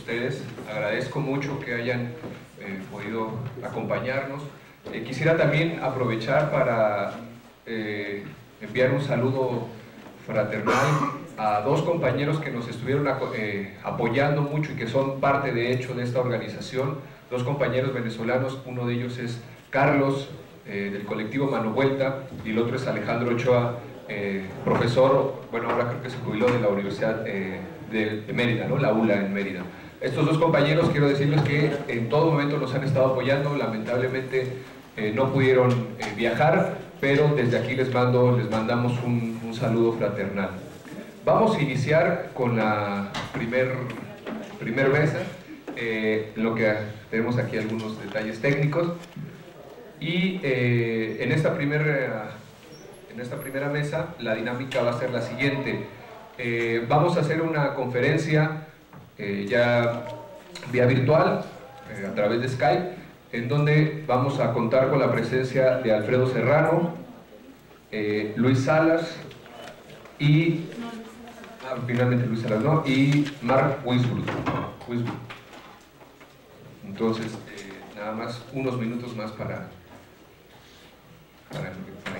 ustedes. Agradezco mucho que hayan podido acompañarnos. Quisiera también aprovechar para enviar un saludo fraternal a dos compañeros que nos estuvieron apoyando mucho y que son parte de hecho de esta organización, dos compañeros venezolanos. Uno de ellos es Carlos, del colectivo Mano Vuelta, y el otro es Alejandro Ochoa, profesor, bueno, ahora creo que se jubiló de la Universidad de Mérida, ¿no? La ULA en Mérida. Estos dos compañeros, quiero decirles que en todo momento nos han estado apoyando. Lamentablemente no pudieron viajar, pero desde aquí les mandamos un saludo fraternal. Vamos a iniciar con la primer mesa, lo que tenemos aquí algunos detalles técnicos, y en esta primera mesa la dinámica va a ser la siguiente. Vamos a hacer una conferencia ya vía virtual, a través de Skype, en donde vamos a contar con la presencia de Alfredo Serrano, Luis Salas y finalmente Luis Salas, ¿no? Y Mark Wisburg. Entonces, nada más unos minutos más para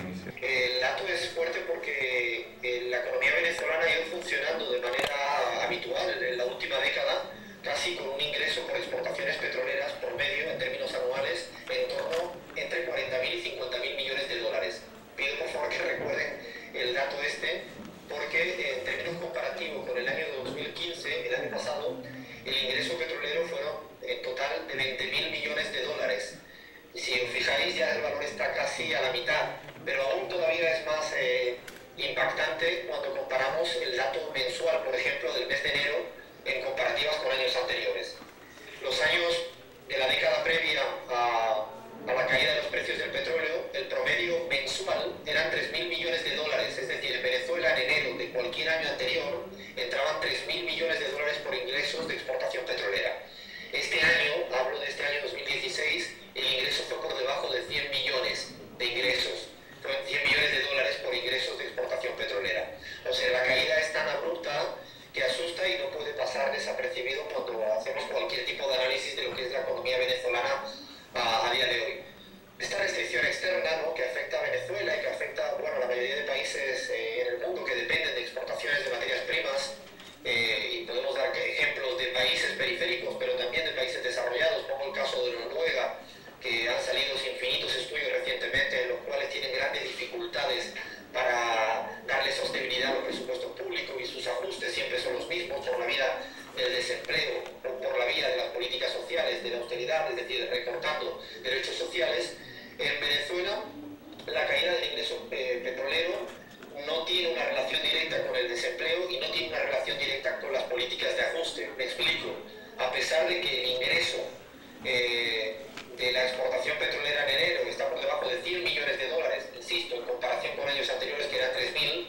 iniciar. El dato es fuerte porque la economía venezolana ha ido funcionando de manera habitual en la última década, casi con un ingreso por exportaciones petroleras por medio, en términos anuales, en torno entre 40.000 y 50.000 millones de dólares. Pido por favor que recuerden el dato porque en términos comparativos con el año 2015, el año pasado, el ingreso petrolero fueron en total de 20.000 millones de dólares. Si os fijáis, ya el valor está casi a la mitad, pero aún todavía es más impactante cuando comparamos el dato mensual, por ejemplo, del mes de enero, en comparativas con años anteriores. Los años de la década previa a la caída de los precios del petróleo, el promedio mensual eran 3.000 millones de dólares, es decir, en Venezuela en enero de cualquier año anterior entraban 3.000 millones de dólares por ingresos de exportación petrolera. Este año, hablo de este año 2016, el ingreso fue por debajo de 100 millones de ingresos, fueron 100 millones de dólares por ingresos de exportación petrolera. O sea, la caída es tan abrupta que asusta y no puede pasar desapercibido cuando hacemos cualquier tipo de análisis de lo que es la economía venezolana a día de hoy. Esta restricción externa, ¿no?, que afecta a Venezuela y que afecta, bueno, a la mayoría de países en el mundo que dependen de exportaciones de materias primas, y podemos dar ejemplos de países periféricos, pero también de países desarrollados, como el caso de Noruega, que han salido infinitos estudios recientemente en los cuales tienen grandes dificultades para darle sostenibilidad a los presupuestos públicos y sus ajustes siempre son los mismos por la vía del desempleo o por la vía de las políticas sociales, de la austeridad, es decir, recortando derechos sociales. En Venezuela, la caída del ingreso petrolero no tiene una relación directa con el desempleo y no tiene una relación directa con las políticas de ajuste. Me explico. A pesar de que el ingreso de la exportación petrolera en enero está por debajo de 100 millones de dólares, insisto, en comparación con años anteriores que eran 3.000,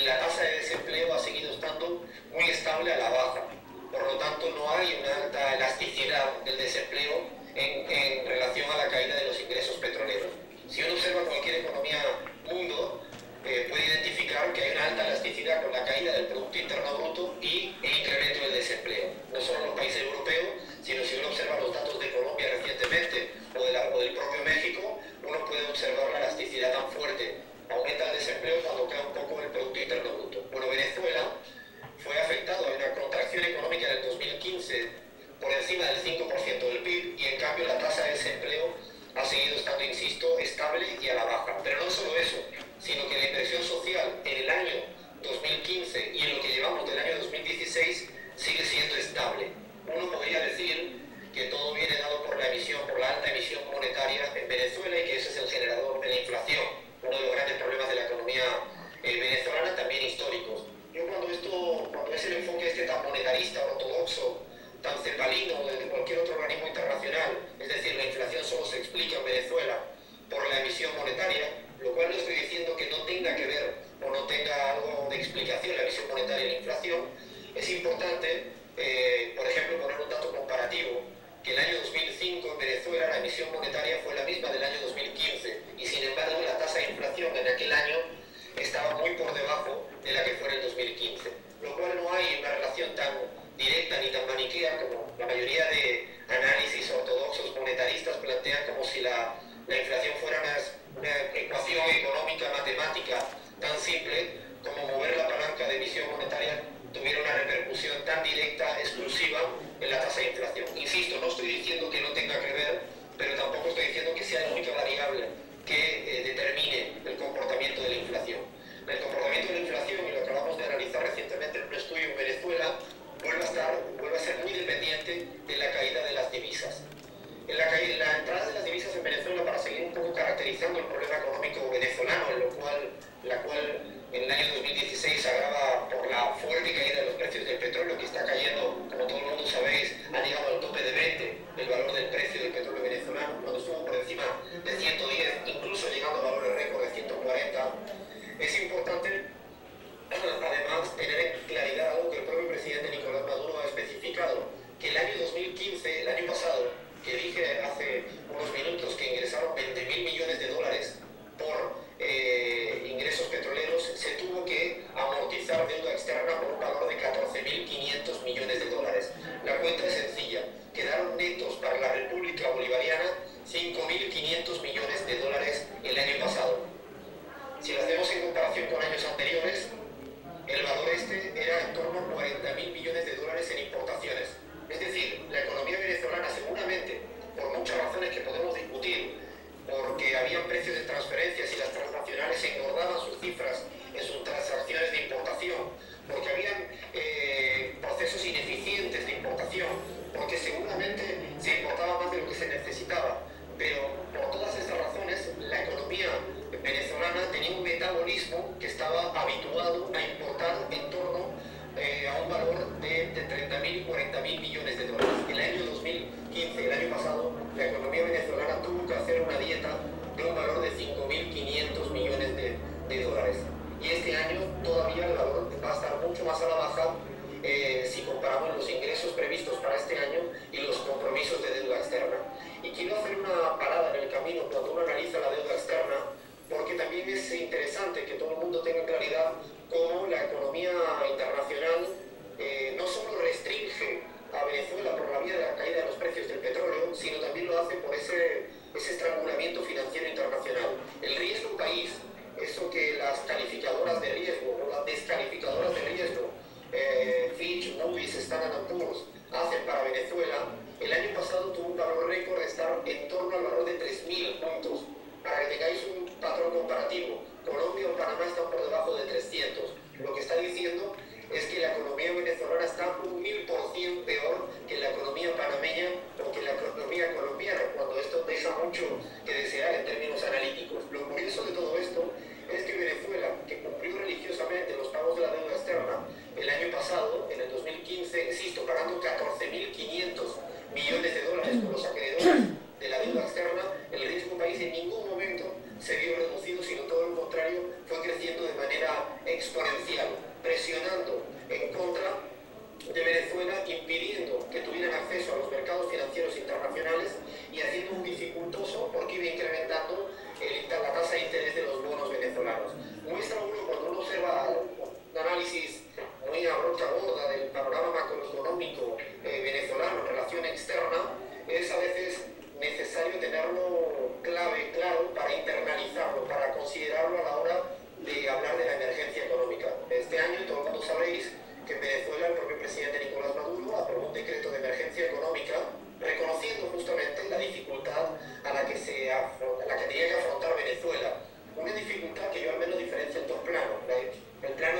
la tasa de desempleo ha seguido estando muy estable a la baja. Por lo tanto, no hay una alta elasticidad del desempleo en relación a la caída de los ingresos petroleros. Si uno observa cualquier economía mundo, puede identificar que hay una alta elasticidad con la caída del Producto Interno Bruto y el incremento del desempleo. No solo en los países europeos, sino si uno observa los datos de Colombia recientemente o del propio México, uno puede observar la elasticidad tan fuerte. Aumenta el desempleo cuando cae un poco el Producto Interno Bruto. Bueno, Venezuela fue afectado a una contracción económica en el 2015 por encima del 5% del PIB y en cambio la tasa de desempleo ha seguido estando, insisto, estable y a la baja. Pero no solo eso, sino que la inversión social en el año 2015 y en lo que llevamos del año 2016 sigue siendo estable. Uno podría decir que todo viene dado por la alta emisión monetaria en Venezuela y que ese es el generador de la inflación, uno de los grandes problemas de la economía venezolana, también históricos. Yo cuando es el enfoque tan monetarista, ortodoxo, tan cepalino de cualquier otro organismo internacional, es decir, la inflación solo se explica en Venezuela por la emisión monetaria, lo cual no estoy diciendo que no tenga que ver o no tenga algo de explicación la emisión monetaria y la inflación. Es importante, por ejemplo, poner un dato comparativo, que el año 2005 en Venezuela la emisión monetaria fue la misma del año 2015 y sin embargo la tasa de inflación en aquel año estaba muy por debajo de la que fue en el 2015, lo cual no hay una relación tan directa ni tan maniquea como la mayoría de análisis ortodoxos monetaristas plantean como si la inflación fuera una ecuación económica matemática tan simple como mover la palanca de emisión monetaria tuviera una repercusión tan directa, exclusiva en la tasa de inflación. Insisto, no estoy diciendo que no tenga que ver, pero tampoco estoy diciendo que sea la única variable que determine el comportamiento de la inflación. El comportamiento de la inflación, y lo acabamos de analizar recientemente en un estudio en Venezuela, vuelve a ser muy dependiente de la caída de las divisas. La entrada de las divisas en Venezuela, para seguir un poco caracterizando el problema económico venezolano, la cual en el año 2016 se agrava por la fuerte caída de los precios del petróleo, que está cayendo, como todo el mundo sabéis, ha llegado al tope de 20 el valor del precio del petróleo venezolano, cuando estuvo por encima de 110, incluso llegando a valores récord de 140. Es importante, además, tener en claridad algo que el propio presidente Nicolás Maduro ha especificado, que el año 2015, el año pasado, que dije hace unos minutos que ingresaron 20.000 millones de dólares por ingresos petroleros, se tuvo que amortizar deuda externa por un valor de 14.500 millones de dólares. La cuenta es sencilla, quedaron netos para la República Bolivariana 5.500 millones de dólares el año pasado. Si lo hacemos en comparación con años anteriores, el valor era en torno a 40.000 millones de dólares en importaciones. Es decir, la economía venezolana, seguramente, por muchas razones que podemos discutir, porque habían precios de transferencias y las transnacionales engordaban sus cifras en sus transacciones de importación, porque habían procesos ineficientes de importación, porque seguramente se importaba más de lo que se necesitaba. Pero por todas estas razones, la economía venezolana tenía un metabolismo que estaba habituado a importar en torno a un valor de 30.000 y 40.000 millones de dólares. El año 2015, el año pasado, la economía venezolana tuvo que hacer una dieta de un valor de 5.500 millones de dólares. Y este año todavía el valor va a estar mucho más a la baja si comparamos los ingresos previstos para este año y los compromisos de deuda externa. Y quiero hacer una parada en el camino cuando uno analiza la deuda externa, porque también es interesante que todo el mundo tenga claridad cómo la economía internacional no solo restringe a Venezuela por la vía de la caída de los precios del petróleo, sino también lo hace por ese estrangulamiento financiero internacional. El riesgo país, eso que las calificadoras de riesgo o las descalificadoras de riesgo, Fitch, Moody's, Standard & Poor's, hacen para Venezuela, el año pasado tuvo un valor récord de estar en torno al valor de 3.000 puntos. Para que tengáis un patrón comparativo, Colombia o Panamá están por debajo de 300. Lo que está diciendo es que la economía venezolana está un 1000% peor que la economía panameña o que la economía colombiana, cuando esto deja mucho que desear en términos analíticos. Lo curioso de todo esto es que Venezuela, que cumplió religiosamente los pagos de la deuda externa el año pasado, en el 2015, insisto, pagando 14.500 millones de dólares por los acreedores de la deuda externa, el riesgo país en ningún momento se vio reducido, sino todo lo contrario, fue creciendo de manera exponencial, presionando en contra de Venezuela, impidiendo que tuvieran acceso a los mercados financieros internacionales y haciendo un dificultoso porque iba incrementando la tasa de interés de los bonos venezolanos. Muestra uno, cuando uno observa un análisis muy a brocha gorda del panorama macroeconómico venezolano en relación externa, es a veces necesario tenerlo claro para internalizarlo, para considerarlo a la hora de hablar de la emergencia económica. Este año, todo el mundo sabréis que en Venezuela el propio presidente Nicolás Maduro aprobó un decreto de emergencia económica reconociendo justamente la dificultad a la que tenía que afrontar Venezuela. Una dificultad que yo al menos diferencio en dos planos. El plano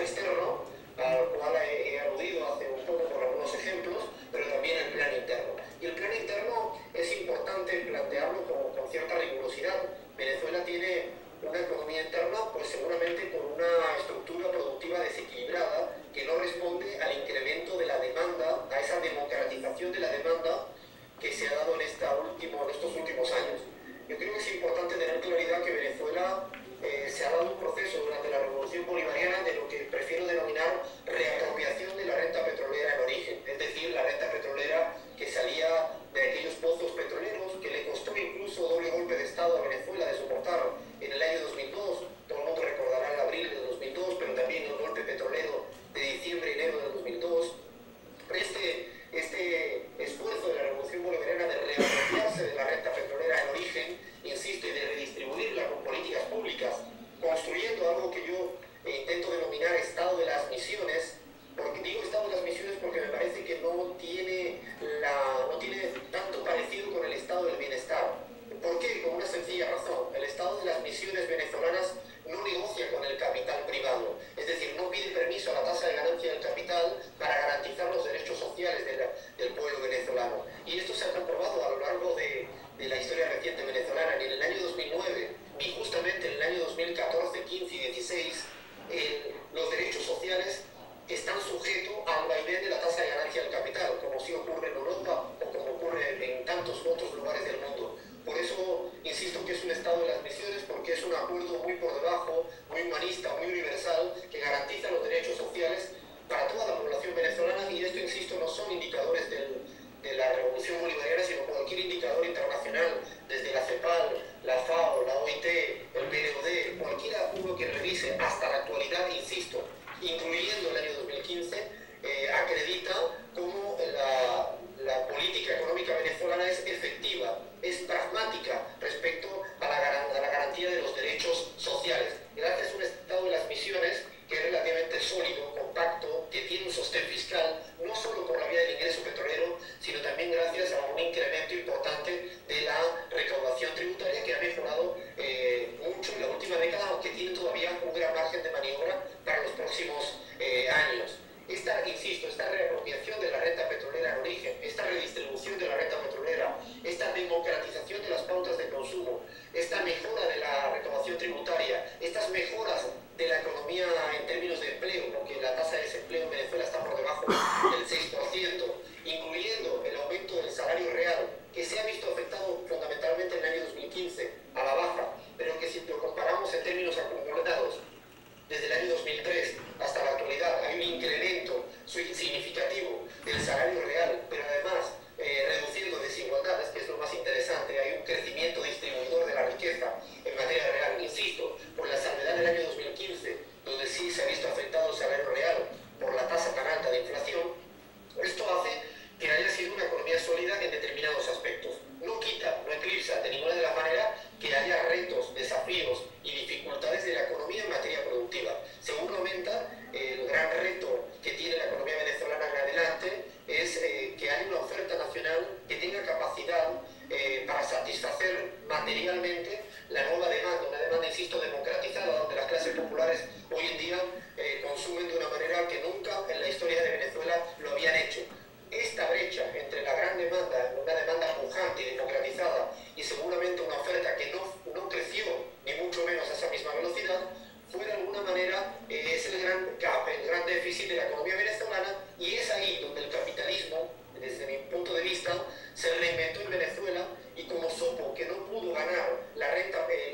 venezolano. Y esto se ha comprobado a lo largo de la historia reciente venezolana. Ni en el año 2009, ni justamente en el año 2014, 15 y 16, los derechos sociales están sujetos al vaivén de la tasa de ganancia del capital, como sí ocurre en Europa o como ocurre en tantos otros lugares del mundo. Por eso insisto que es un estado de las misiones, porque es un acuerdo muy por debajo, muy humanista, muy universal, que garantiza los derechos sociales para toda la población venezolana. Y esto, insisto, no son indicadores de la revolución bolivariana, sino cualquier indicador internacional, desde la CEPAL, la FAO, la OIT, el PNUD, cualquiera uno que revise hasta la actualidad, insisto, incluyendo el año 2015, acredita cómo la política económica venezolana es efectiva, es pragmática respecto a la garantía de los derechos sociales. Gracias a un estado de las misiones que es relativamente sólido, compacto, que tiene un sostén fiscal, no solo por la vía del ingreso petrolero, sino también gracias a un incremento importante de la recaudación tributaria, que ha mejorado mucho en la última década, aunque tiene todavía un gran margen de maniobra para los próximos años. Insisto, esta reapropiación de la renta petrolera en origen, esta redistribución de la renta petrolera, esta democratización de las pautas de consumo, esta mejora de la recaudación tributaria, estas mejoras de la economía en términos de empleo, porque la tasa de desempleo en Venezuela está por debajo del 6%, incluyendo el aumento del salario real, que se ha visto afectado fundamentalmente en el año 2015 a la baja, pero que si lo comparamos en términos acumulados, desde el año 2003 hasta la actualidad hay un incremento significativo del salario real, pero además reduciendo desigualdades, que es lo más interesante. Hay un crecimiento distribuidor de la riqueza en materia real, insisto, por la salvedad del año 2015, donde sí se ha visto afectado el salario real por la tasa tan alta de inflación. Esto hace que haya sido una economía sólida en determinados aspectos. No quita, no eclipsa de ninguna de las maneras que haya retos, desafíos y dificultades de la economía en materia productiva. Según aumenta, el gran reto que tiene la economía venezolana en adelante es que haya una oferta nacional que tenga capacidad para satisfacer materialmente la nueva demanda, una demanda, insisto, democratizada, donde las clases populares hoy en día consumen de una manera que nunca en la historia de Venezuela lo habían hecho. Esta brecha entre la gran demanda, una demanda pujante y democratizada, y seguramente una oferta que no creció ni mucho menos a esa misma velocidad, fue de alguna manera es el gran gap, el gran déficit de la economía venezolana, y es ahí donde el capitalismo, desde mi punto de vista, se reinventó en Venezuela, y como supo que no pudo ganar la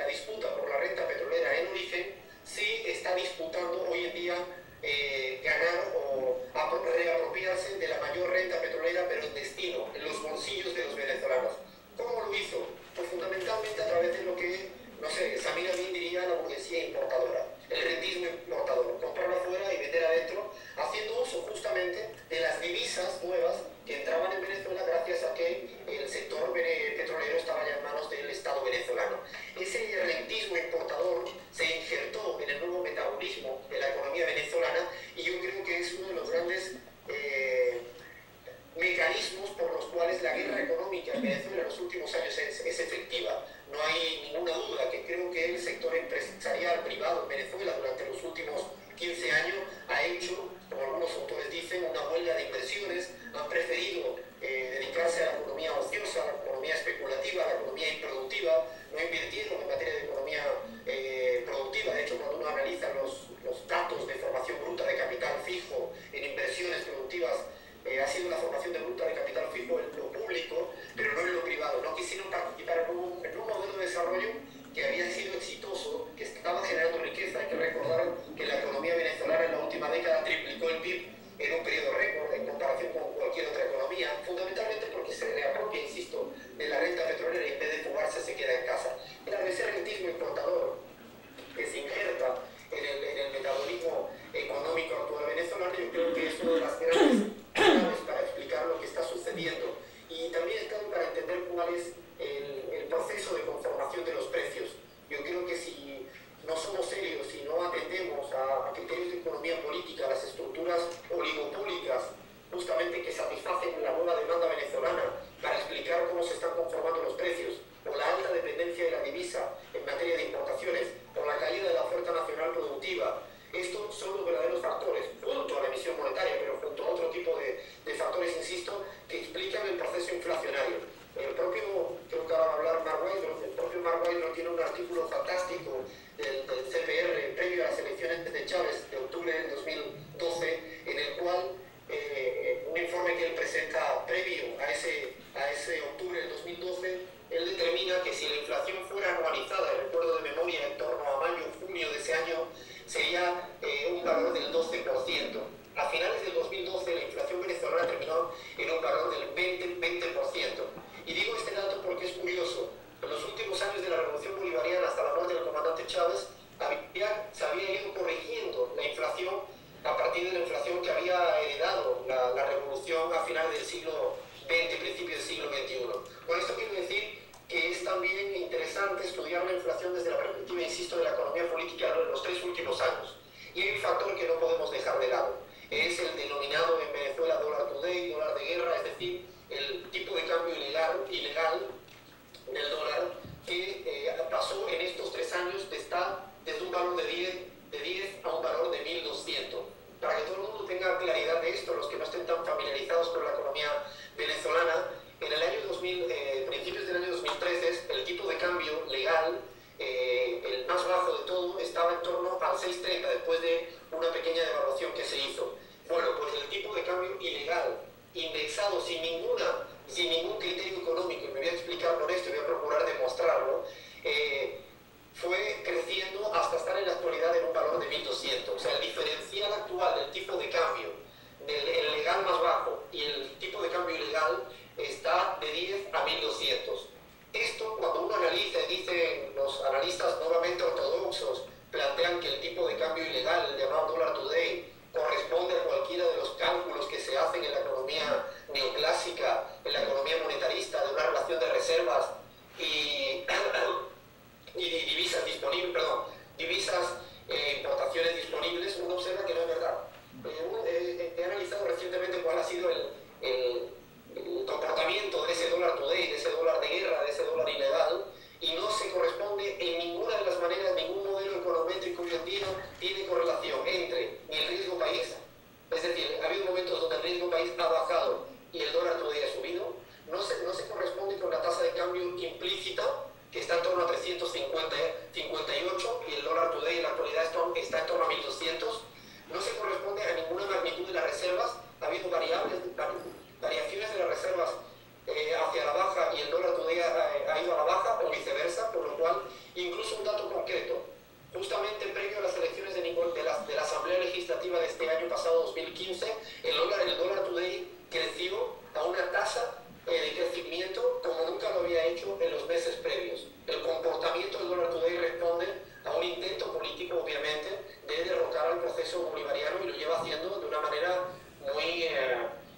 disputa por la renta petrolera en origen, sí está disputando hoy en día ganar o reapropiarse de la mayor renta petrolera, pero en destino, en los bolsillos de los venezolanos. ¿Cómo lo hizo? Pues fundamentalmente a través de lo que, no sé, Samir Amin diría la burguesía importadora, el rentismo importador, comprar afuera y vender adentro, haciendo uso justamente de las divisas nuevas que entraban en Venezuela gracias a que el sector petrolero estaba ya en manos del Estado venezolano. Ese rentismo importador se injertó en el nuevo metabolismo de la economía venezolana, y yo creo que es uno de los grandes mecanismos por los cuales la guerra económica en Venezuela en los últimos años es efectiva. No hay ninguna duda que creo que el sector empresarial privado en Venezuela durante los últimos 15 años ha hecho, como algunos autores dicen, una huelga de inversiones. Han preferido dedicarse a la economía ociosa, a la economía especulativa, a la economía improductiva. No invirtieron en materia de economía productiva. De hecho, cuando uno analiza los datos de formación bruta de capital fijo en inversiones productivas, ha sido una formación de bruta de capital fijo en lo público, pero no en lo privado. No quisieron participar en un modelo de desarrollo que había sido exitoso, que estaba generando riqueza. Hay que recordar que la economía venezolana en la última década triplicó el PIB en un periodo récord en comparación con cualquier otra economía, fundamentalmente porque se reapropia, insisto, de la renta petrolera, y en vez de fugarse se queda en casa. Claro, ese rentismo importador que se injerta en el metabolismo económico actual venezolano, yo creo que es una de las grandes claves para explicar lo que está sucediendo previo a ese octubre del 2012, él determina que si la inflación fuera anualizada, recuerdo de memoria, en torno a mayo o junio de ese año, sería un valor del 12%. A finales del 2012 la inflación venezolana terminó en un valor del 20%. Y digo este dato porque es curioso. En los últimos años de la Revolución Bolivariana, hasta la muerte del comandante Chávez, se había ido corrigiendo la inflación a partir de la inflación que había heredado la revolución a finales del siglo XX, principios del siglo XXI. Con esto quiero decir que es también interesante estudiar la inflación desde la perspectiva, insisto, de la economía política de los 3 últimos años. Y hay un factor que no podemos dejar de lado. Es el denominado en Venezuela dólar today, dólar de guerra, es decir, el tipo de cambio ilegal del dólar que pasó en estos 3 años de estar desde un valor de 10 a un valor de 1.200. Para que todo el mundo tenga claridad de esto, los que no estén tan familiarizados con la economía venezolana, en el año 2000, principios del año 2013, el tipo de cambio legal, el más bajo de todo, estaba en torno al 6.30 después de una pequeña devaluación que se hizo. Bueno, pues el tipo de cambio ilegal, indexado sin ningún criterio económico, y me voy a explicar por esto y voy a procurar demostrarlo, fue creciendo hasta estar en la actualidad en un valor de 1.200. O sea, el diferencial actual del tipo de cambio, el legal más bajo y el tipo de cambio ilegal, está de 10 a 1.200. Esto, cuando uno analiza, y dicen los analistas nuevamente ortodoxos, plantean que el tipo de cambio ilegal, el llamado dólar today, corresponde a cualquiera de los cálculos que se hacen en la economía neoclásica, en la economía monetarista, de una relación de reservas y divisas disponibles, importaciones disponibles, uno observa que no es verdad. He analizado recientemente cuál ha sido el comportamiento de ese dólar today, de ese dólar de guerra, de ese dólar ilegal, y no se corresponde en ninguna de las maneras, ningún modelo econométrico hoy en día tiene correlación entre ni el riesgo país, es decir, ha habido momentos donde el riesgo país ha bajado y el dólar today ha subido, no se corresponde con la tasa de cambio implícita, que está en torno a 358, y el dólar today en la actualidad está en torno a 1.200, no se corresponde a ninguna magnitud de las reservas, ha habido variaciones de las reservas hacia la baja y el dólar today ha ido a la baja o viceversa, por lo cual, incluso un dato concreto, justamente previo a las elecciones de la Asamblea Legislativa de este año pasado, 2015, el dólar today creció a una tasa de crecimiento como nunca lo había hecho en los meses previos. El comportamiento del dólar today responde a un intento político, obviamente, de derrocar al proceso bolivariano, y lo lleva haciendo de una manera muy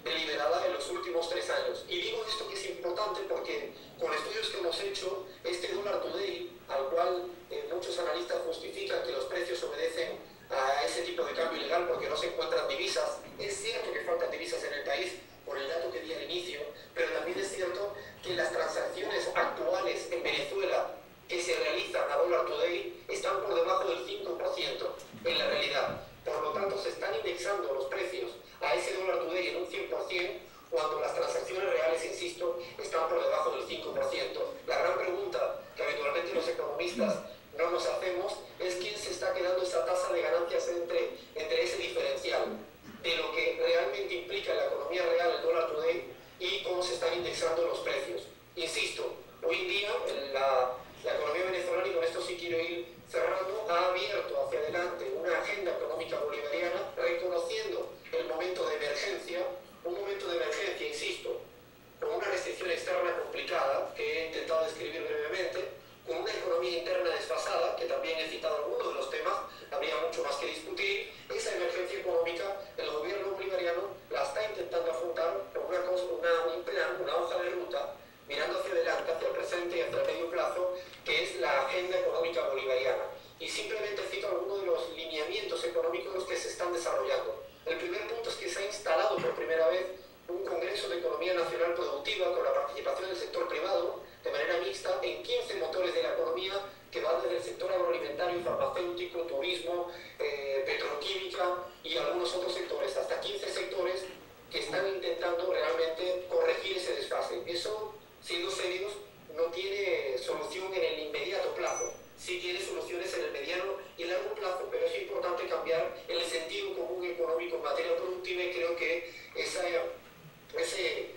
deliberada en los últimos 3 años. Y digo esto que es importante porque con estudios que hemos hecho, este dólar today, al cual muchos analistas justifican que los precios obedecen a ese tipo de cambio ilegal porque no se encuentran divisas, es cierto que faltan divisas en el país por el dato que di al inicio, pero también es cierto que las transacciones actuales en Venezuela que se realizan a dólar today están por debajo del 5% en la realidad. Por lo tanto, se están indexando los precios a ese dólar today en un 100%, cuando las transacciones reales, insisto, están por debajo del 5%. La gran pregunta que habitualmente los economistas no nos hacemos es quién se está quedando esa tasa de ganancias entre ese diferencial de lo que realmente implica en la economía real el dólar today y cómo se están indexando los precios. Insisto, hoy en día la economía venezolana, y con esto sí quiero ir cerrando, ha abierto hacia adelante una agenda económica bolivariana reconociendo el momento de emergencia, un momento de emergencia, insisto, con una restricción externa complicada que he intentado describir brevemente, con una economía interna desfasada, que también he citado algunos de los temas, habría mucho más que discutir. Esa emergencia económica, el gobierno bolivariano la está intentando afrontar con un plan, una hoja de ruta, mirando hacia adelante, hacia el presente y hacia el medio plazo, que es la agenda económica bolivariana. Y simplemente cito algunos de los lineamientos económicos que se están desarrollando. El primer punto es que se ha instalado por primera vez un Congreso de Economía Nacional Productiva con la participación del sector privado de manera mixta en 15 motores de la economía que van desde el sector agroalimentario, farmacéutico, turismo, petroquímica y algunos otros sectores, hasta 15 sectores que están intentando realmente corregir ese desfase. Eso, siendo serios, no tiene solución en el inmediato plazo. Sí tiene soluciones en el mediano y largo plazo, pero es importante cambiar el sentido común económico en materia productiva, y creo que ese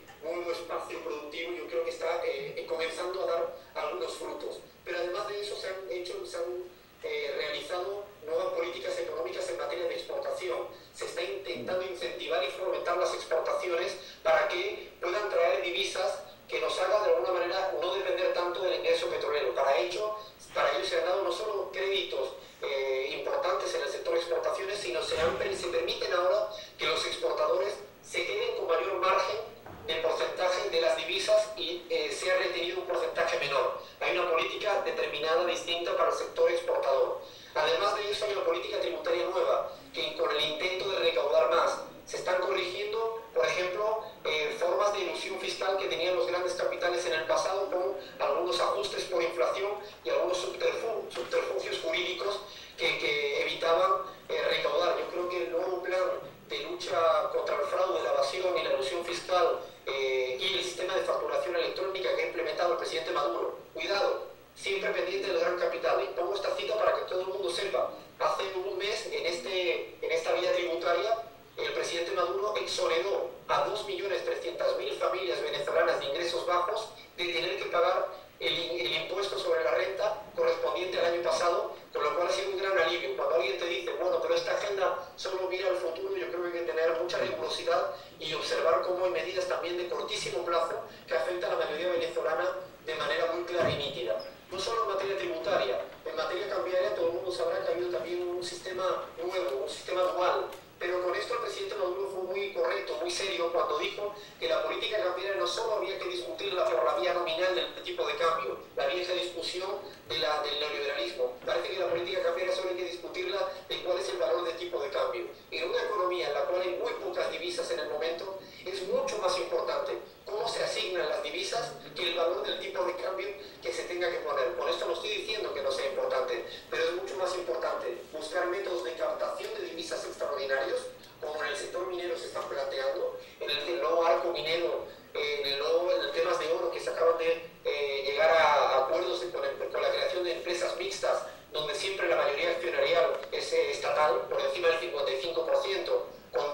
exportaciones para que puedan traer divisas que nos hagan de alguna manera no depender tanto del ingreso petrolero. Para ello se han dado no solo créditos importantes en el sector de exportaciones, sino se permiten ahora que los exportadores se queden con mayor margen del porcentaje de las divisas y sea retenido un porcentaje menor. Hay una política determinada, distinta para el sector exportador. Además de eso, hay una política tributaria nueva, que con el intento de recaudar más, se están corrigiendo, por ejemplo, formas de ilusión fiscal que tenían los grandes capitales en el pasado, con algunos ajustes por inflación y algunos subterfugios jurídicos que evitaban recaudar. Yo creo que el nuevo plan de lucha contra el fraude, la evasión y la elusión fiscal y el sistema de facturación electrónica que ha implementado el presidente Maduro, cuidado, siempre pendiente del gran capital. Y pongo esta cita para que todo el mundo sepa. Hace un mes, en esta vía tributaria, el presidente Maduro exoneró a 2.300.000 familias venezolanas de ingresos bajos de tener que pagar el impuesto sobre la renta correspondiente al año pasado, con lo cual ha sido un gran alivio. Cuando alguien te dice, bueno, pero esta agenda solo mira al futuro, yo creo que hay que tener mucha rigurosidad y observar cómo hay medidas también de cortísimo plazo que afectan a la mayoría venezolana de manera muy clara y nítida. No solo en materia tributaria, en materia cambiaria todo el mundo sabrá que ha habido también un sistema nuevo, un sistema dual. Pero con esto el presidente Maduro fue muy correcto, muy serio, cuando dijo que la política cambiaria no solo había que discutirla por la vía nominal del tipo de cambio, la vieja discusión del neoliberalismo. Parece que la política cambiaria solo hay que discutirla de cuál es el valor del tipo de cambio. En una economía en la cual hay muy pocas divisas en el momento, es mucho más importante cómo se asignan las divisas que el valor del tipo de cambio que se tenga que poner. Con esto no estoy diciendo que no sea importante, pero es mucho más importante buscar métodos de captación de divisas extraordinarios, como en el sector minero se están planteando, en el nuevo arco minero, en temas de oro, que se acaban de llegar a acuerdos con la creación de empresas mixtas, donde siempre la mayoría accionarial es estatal, por encima del 55%, con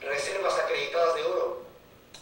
reservas acreditadas de oro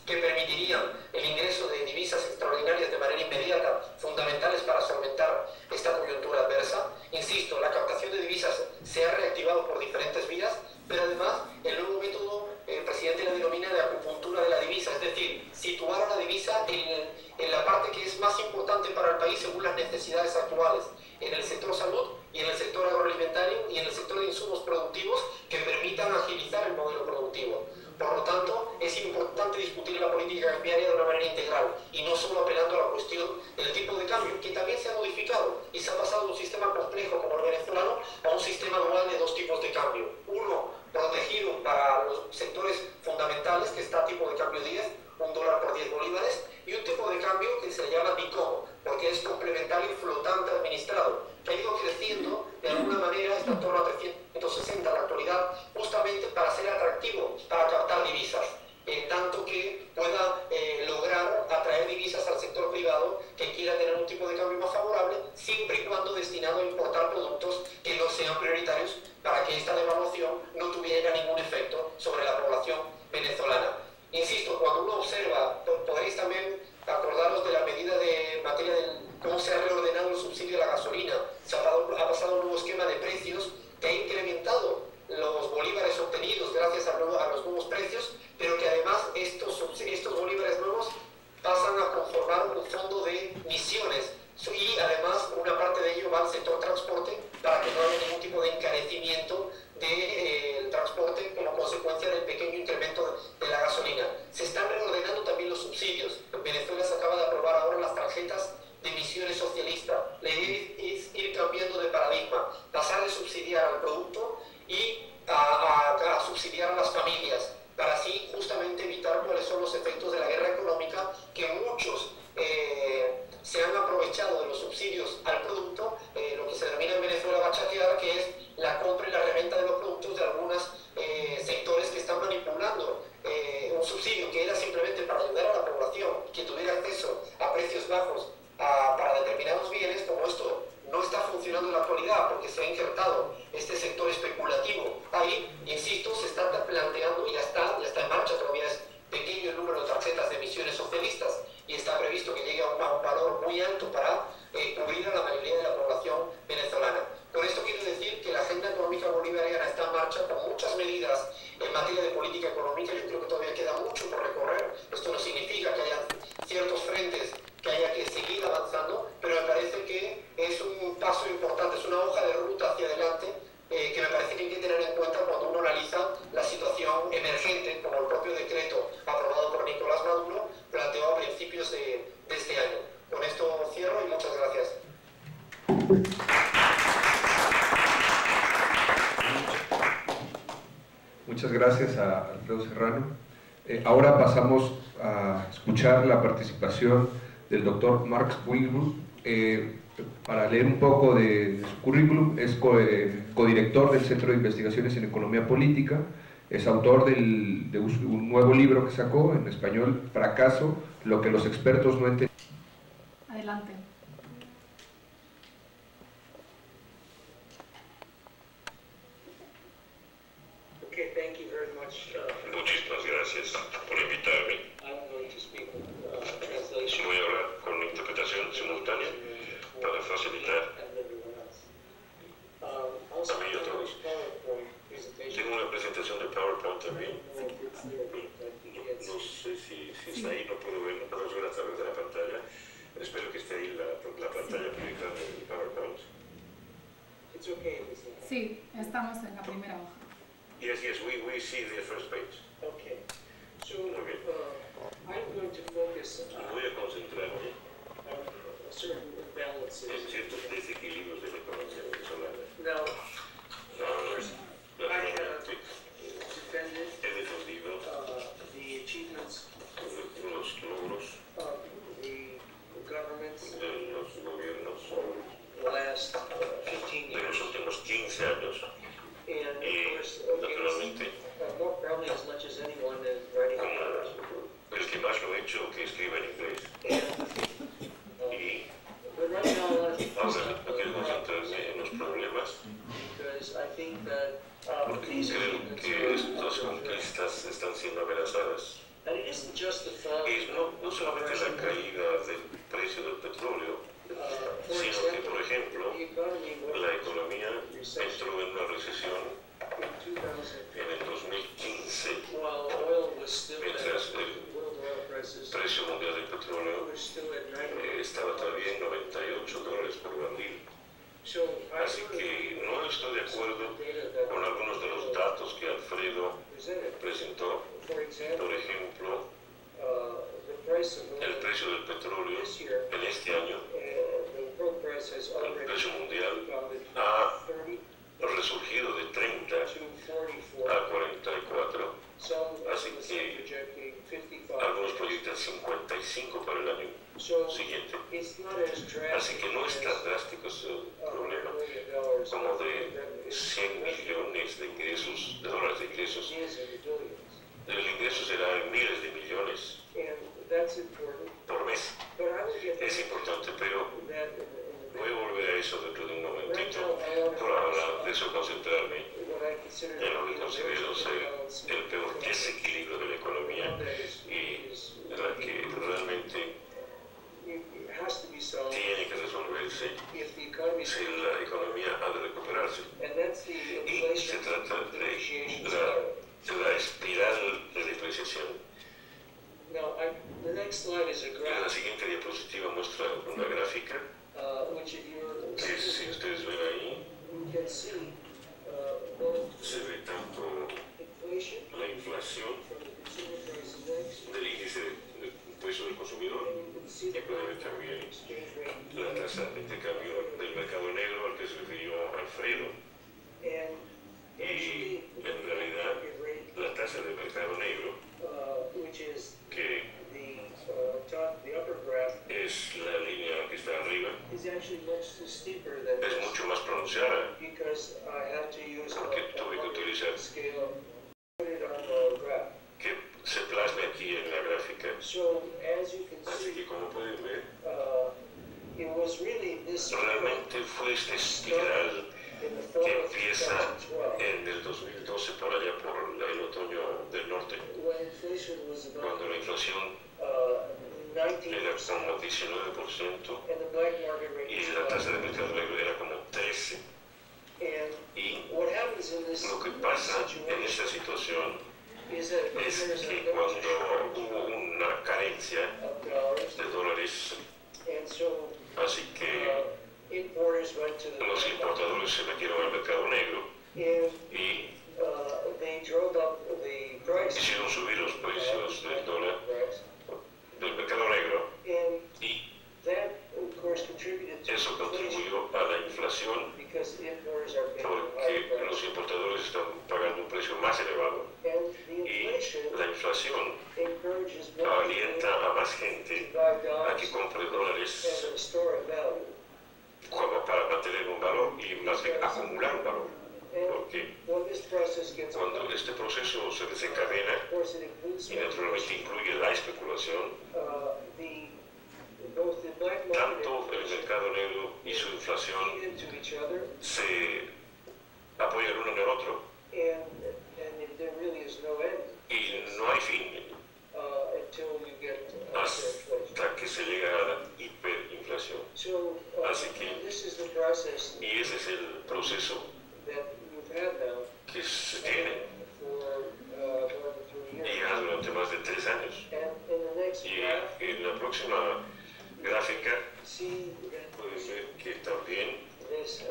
que permitirían el ingreso de divisas extraordinarias de manera inmediata, fundamentales para solventar esta coyuntura adversa. Insisto, la captación de divisas se ha reactivado por diferentes vías, pero además el nuevo método, el presidente lo denomina de acupuntura de la divisa, es decir, situar a la divisa en la parte que es más importante para el país según las necesidades actuales, en el sector salud y en el sector agroalimentario y en el sector de insumos productivos que permitan agilizar el modelo productivo. Por lo tanto, es importante discutir la política cambiaria de una manera integral y no solo apelando a la cuestión del tipo de cambio, que también se ha modificado y se ha pasado de un sistema complejo como el venezolano a un sistema dual de dos tipos de cambio. Uno protegido para los sectores fundamentales, que está tipo de cambio 10, $1 por 10 bolívares, y un tipo de cambio que se llama BICOM, porque es complementario y flotante administrado, que ha ido creciendo de alguna manera, está en torno a 360 en la actualidad, justamente para ser atractivo, para captar divisas, en tanto que pueda lograr atraer divisas al sector privado que quiera tener un tipo de cambio más favorable, siempre y cuando destinado a importar productos que no sean prioritarios, para que esta devaluación no tuviera ningún efecto sobre la población venezolana. Insisto, cuando uno observa, podréis también acordaros de la medida de materia de cómo se ha reordenado el subsidio a la gasolina. Se ha pasado un nuevo esquema de precios que ha incrementado los bolívares obtenidos gracias a los nuevos precios, pero que además estos bolívares nuevos pasan a conformar un fondo de misiones y además una parte de ello va al sector transporte para que no haya ningún tipo de encarecimiento del transporte como consecuencia del pequeño incremento de la gasolina. Se están reordenando también los subsidios. En Venezuela se acaba de aprobar ahora las tarjetas de emisiones socialistas. La idea es ir cambiando de paradigma, pasar de subsidiar al producto y a subsidiar a las familias, para así justamente evitar cuáles son los efectos de la guerra económica, que muchos se han aprovechado de los subsidios al producto, lo que se denomina en Venezuela bachatear, que es la compra y la reventa de los productos de algunos sectores que están manipulando un subsidio que era simplemente para ayudar a la población que tuviera acceso a precios bajos para determinados bienes. Como esto no está funcionando en la actualidad porque se ha injertado este sector especulativo ahí, insisto, se está planteando y ya está en marcha, todavía es pequeño el número de tarjetas de emisiones socialistas y está previsto que llegue a un valor muy alto para cubrir a la mayoría de la población venezolana. Con esto quiero decir que la agenda económica bolivariana está en marcha con muchas medidas en materia de política económica. Yo creo que todavía Muchas gracias a Alfredo Serrano. Ahora pasamos a escuchar la participación del doctor Marx Wilbur. Para leer un poco de su currículum, es codirector del Centro de Investigaciones en Economía Política, es autor de un nuevo libro que sacó en español, Fracaso, lo que los expertos no entienden. Adelante. Muchísimas gracias por invitarme. Voy a hablar con interpretación simultánea para facilitar a mí y a todos. Tengo una presentación de PowerPoint también. No sé si está ahí, no puedo ver, no puedo ver a través de la pantalla. Espero que esté ahí la pantalla proyectada del PowerPoint. Sí, estamos en la primera hoja. Yes, we see the first page. Okay. So, Muy bien. I'm going to focus Voy a concentrarme on certain imbalances. en ciertos desequilibrios de la economía venezolana. Now, I have Naturalmente, defended he defendido the achievements los logros of the governments de los gobiernos in the last 15 de los years. últimos 15 años And y, of course, naturalmente, more probably as much as anyone is writing in English. como el que más lo ha hecho que escriba en inglés. Y But right now, I want to ahora no quiero concentrarme en los problemas because I think that porque these creo achievements que estas conquistas están siendo amenazadas. and it isn't just the fall Y no solamente la caída del precio del petróleo, for sino que, por example, ejemplo, the economy went la economía entró en una recesión in 2000 en el 2015, while oil was still mientras at el world oil prices precio mundial del petróleo were still at 90. estaba todavía en $98 por barril. So I Así que no estoy de acuerdo data that con algunos de los datos que Alfredo presented. presentó. For example, Por ejemplo, the price of el oil precio del petróleo this year, en este año, the world price has el already precio mundial rebounded ha from 30 resurgido de 30 to 44. a 44. Some Así analysts que are projecting 55. Algunos proyectan 55 para el año So siguiente. it's not as drastic Así que no es tan drástico ese problema $100 como de 100 millones de ingresos, de dólares de ingresos. is in the billions. El ingreso será en miles de millones And that's important. por mes. But I will get Es importante, pero that voy a volver a eso dentro de un right momentito. now I want Por ahora, de eso concentrarme what I consider en lo que to be the considero worst ser imbalance el peor desequilibrio de la economía y la que realmente it has to be solved tiene que resolverse if the economy is si la economía ha de recuperarse. and that's the Y se inflation trata depreciation de spiral. la espiral de depreciación. Now, the next slide is a La graph, siguiente diapositiva muestra una gráfica which if you que, si ustedes ven ahí, you can see both se ve tanto inflation la inflación from the consumer price index, del índice del precio del consumidor and you can see y the puede ver también exchange rate. la tasa de intercambio del mercado negro al que se refirió Alfredo. And Y actually, en realidad market rate, la tasa del mercado negro, which is que the upper graph, es la línea que está arriba, is actually much steeper than es this mucho más pronunciada because I had to use porque tuve que utilizar scale, put it on the graph. que se plasme aquí en la gráfica. So as you can Así see, que como pueden ver, it was really this realmente fue esta espiral in the fall que of empieza 2012 en el 2012 por allá por el otoño del norte, when inflation was about cuando la inflación 19% era como 19% and the black market rate y was la tasa de 5%. mercado negro era como 13%. And Y what happens in this lo que pasa en situation esta situación is that es there's que a cuando hubo una carencia of dollars, de dólares, and so así que importers went to the los importadores se metieron al mercado negro and y they drove up the price. hicieron subir los precios del dólar price. del mercado negro And y that, of course, contributed to eso inflation. contribuyó a la inflación encourages more alienta a más gente to buy a dollars que compre and dólares store a value. como para mantener un valor y más bien acumular un valor. Porque When this process gets cuando este proceso se desencadena, of course, it includes y naturalmente incluye la especulación, both the black market tanto el mercado negro y su inflación feed into each other, se apoyan uno en el otro and if there really is no end y no hay fin until you get hyperinflation. hasta que se llega a la hiperinflación. So Así que- this is the process Y ese es el proceso that we've had now que se tiene for more than 3 y years. ya durante más de 3 años. And in the next Y graph, en la próxima gráfica see that pueden ver que también this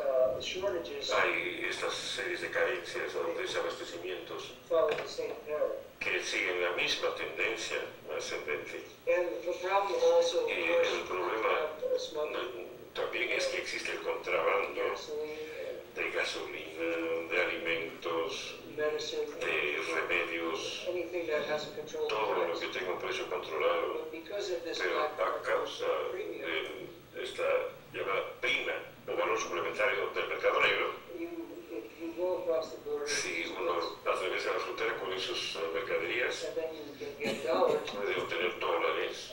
shortages hay estas series de carencias o desabastecimientos follow the same pattern. que siguen la misma tendencia ascendente. And the problem also, of Y course, el problema have smuggling, también es que existe el contrabando gasoline, de gasolina, de alimentos, medicine, de remedios, anything that has a controlled todo lo price. que tenga un precio controlado. But because of this Pero lack a of causa premium, de esta llamada prima o valor suplementario del mercado negro, if you go across the border si uno atraviesa la frontera con esas mercaderías, and then you can get dollars, puede obtener dólares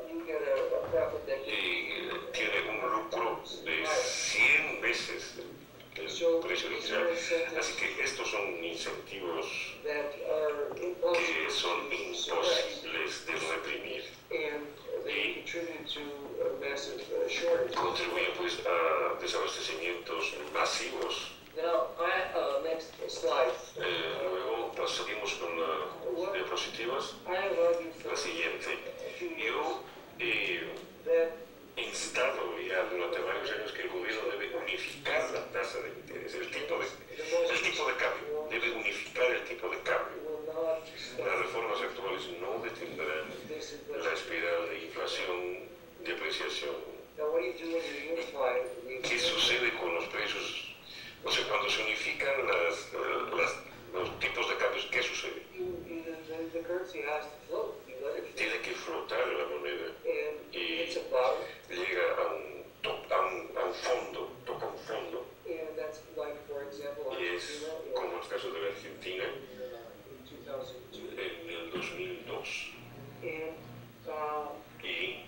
you get a profit that y tiene un lucro de 100 veces el precio original. Así que estos son incentivos that are que impossible son to suppress, imposibles de reprimir. and they contribute to a massive shortage. Contribuyen pues a desabastecimientos masivos. Now, next slide. Luego seguimos con las diapositivas. I have argued for La siguiente. a few years Yo he that instado ya durante varios años que el gobierno debe unificar la tasa de interés, el tipo de cambio. Debe unificar el tipo de cambio. will not Las reformas actuales no detendrán this la espiral de inflación, depreciación. Now, what do you do when you unify the ¿Qué sucede con los precios? O sea, cuando se unifican los tipos de cambios, ¿qué sucede? the currency has to float. You let it float. Tiene que flotar la moneda And y it's a bottom, llega a un fondo, toca un fondo. and that's like, for example, Y es Argentina como el caso de la Argentina in 2002. en el 2002. And Y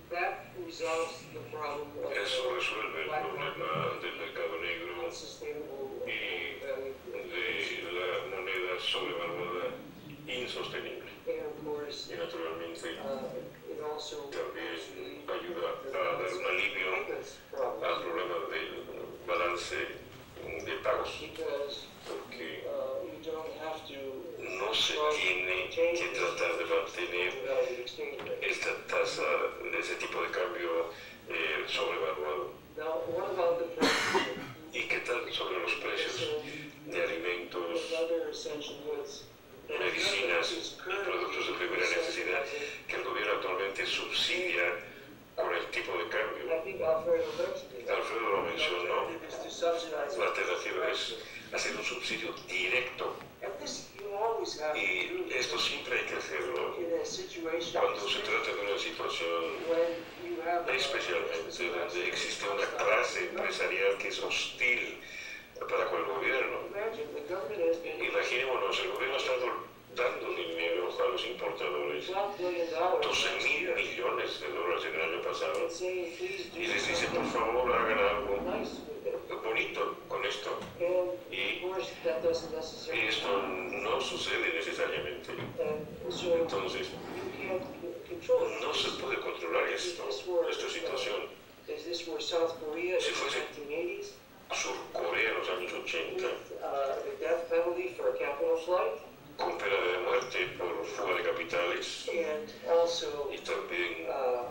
that resolves the problem of eso resuelve el problema del mercado negro unsustainable y value. de la moneda sobrevaluada insostenible. And of course, Y naturalmente it also también ayuda a dar un alivio payments problem, al problema del balance de pagos, because porque you don't have to no se tiene que tratar de mantener value exchange rate. esta tasa de ese tipo de cambio sobrevaluado. Now, what about the price? ¿Y qué tal sobre los precios de alimentos, Other essential goods. medicinas y productos de primera necesidad que el gobierno actualmente subsidia con el tipo de cambio? I think Alfredo mentioned it. Alfredo lo mencionó, Is to subsidize la alternativa es hacer un subsidio directo And this you always have to y do esto siempre hay que hacerlo in a situation cuando se trata de una situación when you have especialmente donde existe una clase empresarial que es hostil para con el gobierno. Imagine the government has been Imaginémonos, el gobierno está dando dinero a los importadores, $12 billion 12.000 millones de dólares en el año pasado, and saying please do y les dice, por favor, hagan algo something nice with it. bonito con esto. And of course that doesn't Y necessarily esto no sucede necesariamente. and so Entonces, you can't control it. no se puede controlar esta situación. Is this where South Korea in Si the fuese 1980s Sur Corea en los años 80, with the death penalty for a capital flight con pena de muerte por fuga de capitales and also y también a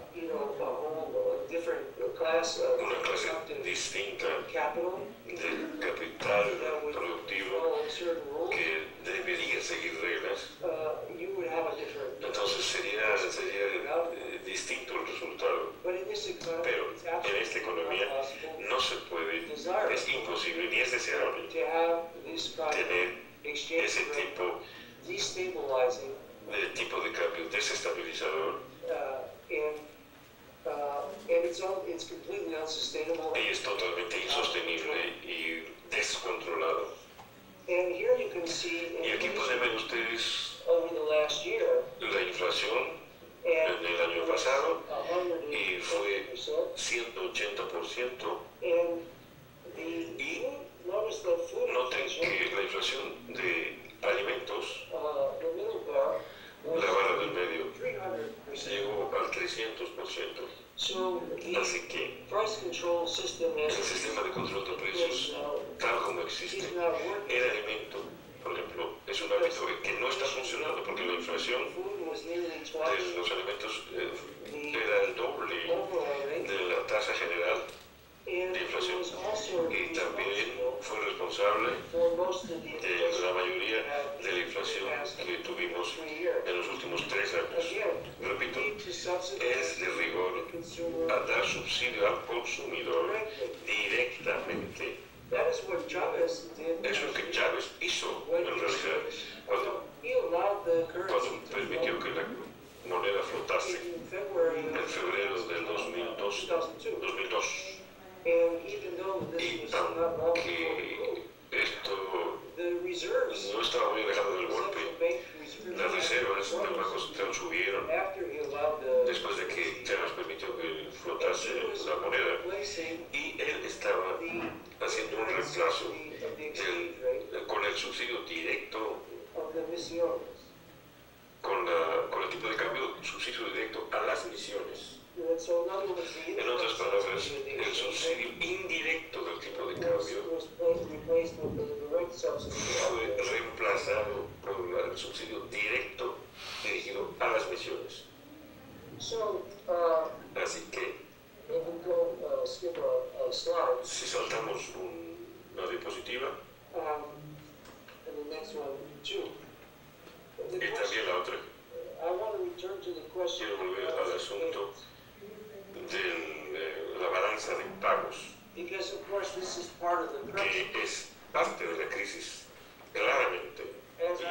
whole different class of una clase productive distinta capital del capital that would productivo follow certain rules, que debería seguir reglas. you would have a different. Entonces sería distinto el resultado. But in this economy, Pero it's en absolutely esta economía not possible no se puede, es imposible ni es deseable to have this kind of tener exchange ese rate tipo destabilizing, de tipo de cambio desestabilizador, and it's completely unsustainable. y es totalmente insostenible y descontrolado. And here you can see Y aquí pueden ver ustedes over the last year, la inflación and en el año pasado, 180%, y fue 180%. and notice that food Noten inflation, que la inflación de alimentos, the middle bar, was la barra del medio, 300%. llegó al 300%. So Así the que price control system el is sistema de control de precios, tal como existe, is not working. el alimento, por ejemplo, es un hábito que no está funcionando porque la inflación Food was nearly de twice los alimentos era el doble overall rate, de la tasa general and de it inflación, was also y también responsible fue responsable for most of the de inflation la mayoría we de la inflación had que tuvimos 3 years. en los últimos 3 años. Again, Repito, need to subsidize es de rigor the consumer a dar subsidio al consumidor directly. directamente. That is what Chavez did. Es lo que Chávez hizo en realidad cuando He allowed the currency to permitió que la moneda flotase in February en febrero del 2002. And even though this Y was not long before the aunque coup, esto the reserves, no estaba muy alejado del central golpe, bank las reservas del Banco reserves, Central subieron after he allowed the después de que Chávez permitió que flotase la moneda, replacing y él estaba the haciendo un reemplazo of the exchange rate con el subsidio directo, of the misiones. con el tipo de cambio, subsidio directo a las misiones. And so in other words, the En otras palabras, subsidy of the el exchange subsidio rate indirecto del tipo de was cambio replaced with the direct subsidy of fue the reemplazado por el subsidio directo dirigido a las misiones. So, Así que, if we go skip a slide, si saltamos una diapositiva, and the next one too. The y question, también la otra, I want to return to the question quiero volver al asunto de la balanza de pagos, because of course this is part of the crisis. que es parte de la crisis, claramente. As Y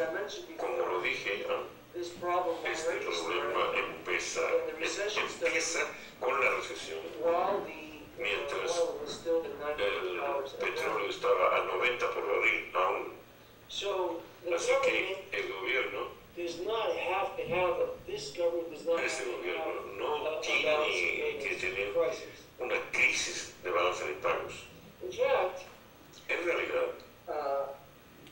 I mentioned como before, lo dije, this problem este already problema started empieza con la recesión. while the Mientras oil was still at $90 El a barrel. petróleo estaba a 90 por barril aún. So the Así government que el gobierno, does not have to have this government does not este have to gobierno have no a tiene balance que tener crisis. una crisis de balanza de pagos. In fact, En realidad,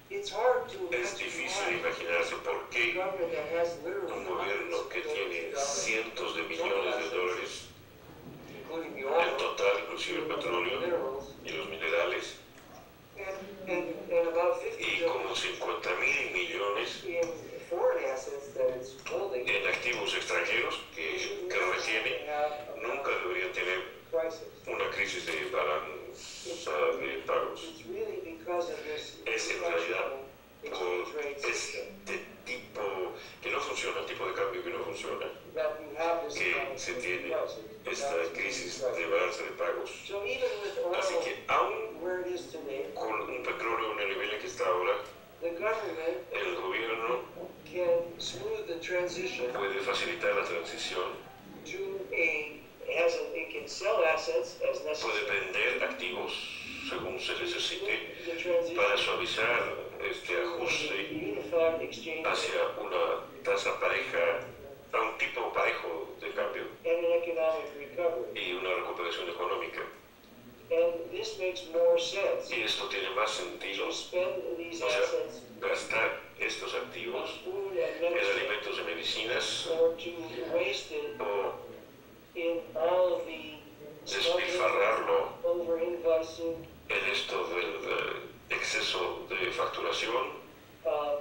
it's hard to es difícil imagine imaginarse por a qué government that has literally un gobierno que tiene cientos de millones de dólares, including the en oil, total, inclusive el petróleo minerals, y los minerales, and about 50 y billion como 50.000 millones in foreign assets that it's holding. en activos extranjeros que retiene, nunca debería tener Crisis. una crisis de balanza de pagos. It's really because of this Es en realidad exchange por rate system este tipo que no funciona, el tipo de cambio que no funciona, that you have this que balance se of tiene crisis. esta crisis de balanza de pagos. So even with Así oil que aún where it is today, con un petróleo en el nivel en que está ahora, the government el gobierno can smooth the transition puede facilitar la transición, to it can sell assets as puede necessary. vender activos según se necesite The transition para suavizar este to ajuste a unified exchange rate hacia una tasa pareja, a un tipo parejo de cambio and an economic recovery. y una recuperación económica. And this makes more sense Y esto tiene más sentido, to spend these o sea, assets gastar estos on activos food and en medicine alimentos y medicinas or to waste it o in all of the despilfarrarlo over invoicing, en esto del exceso de facturación,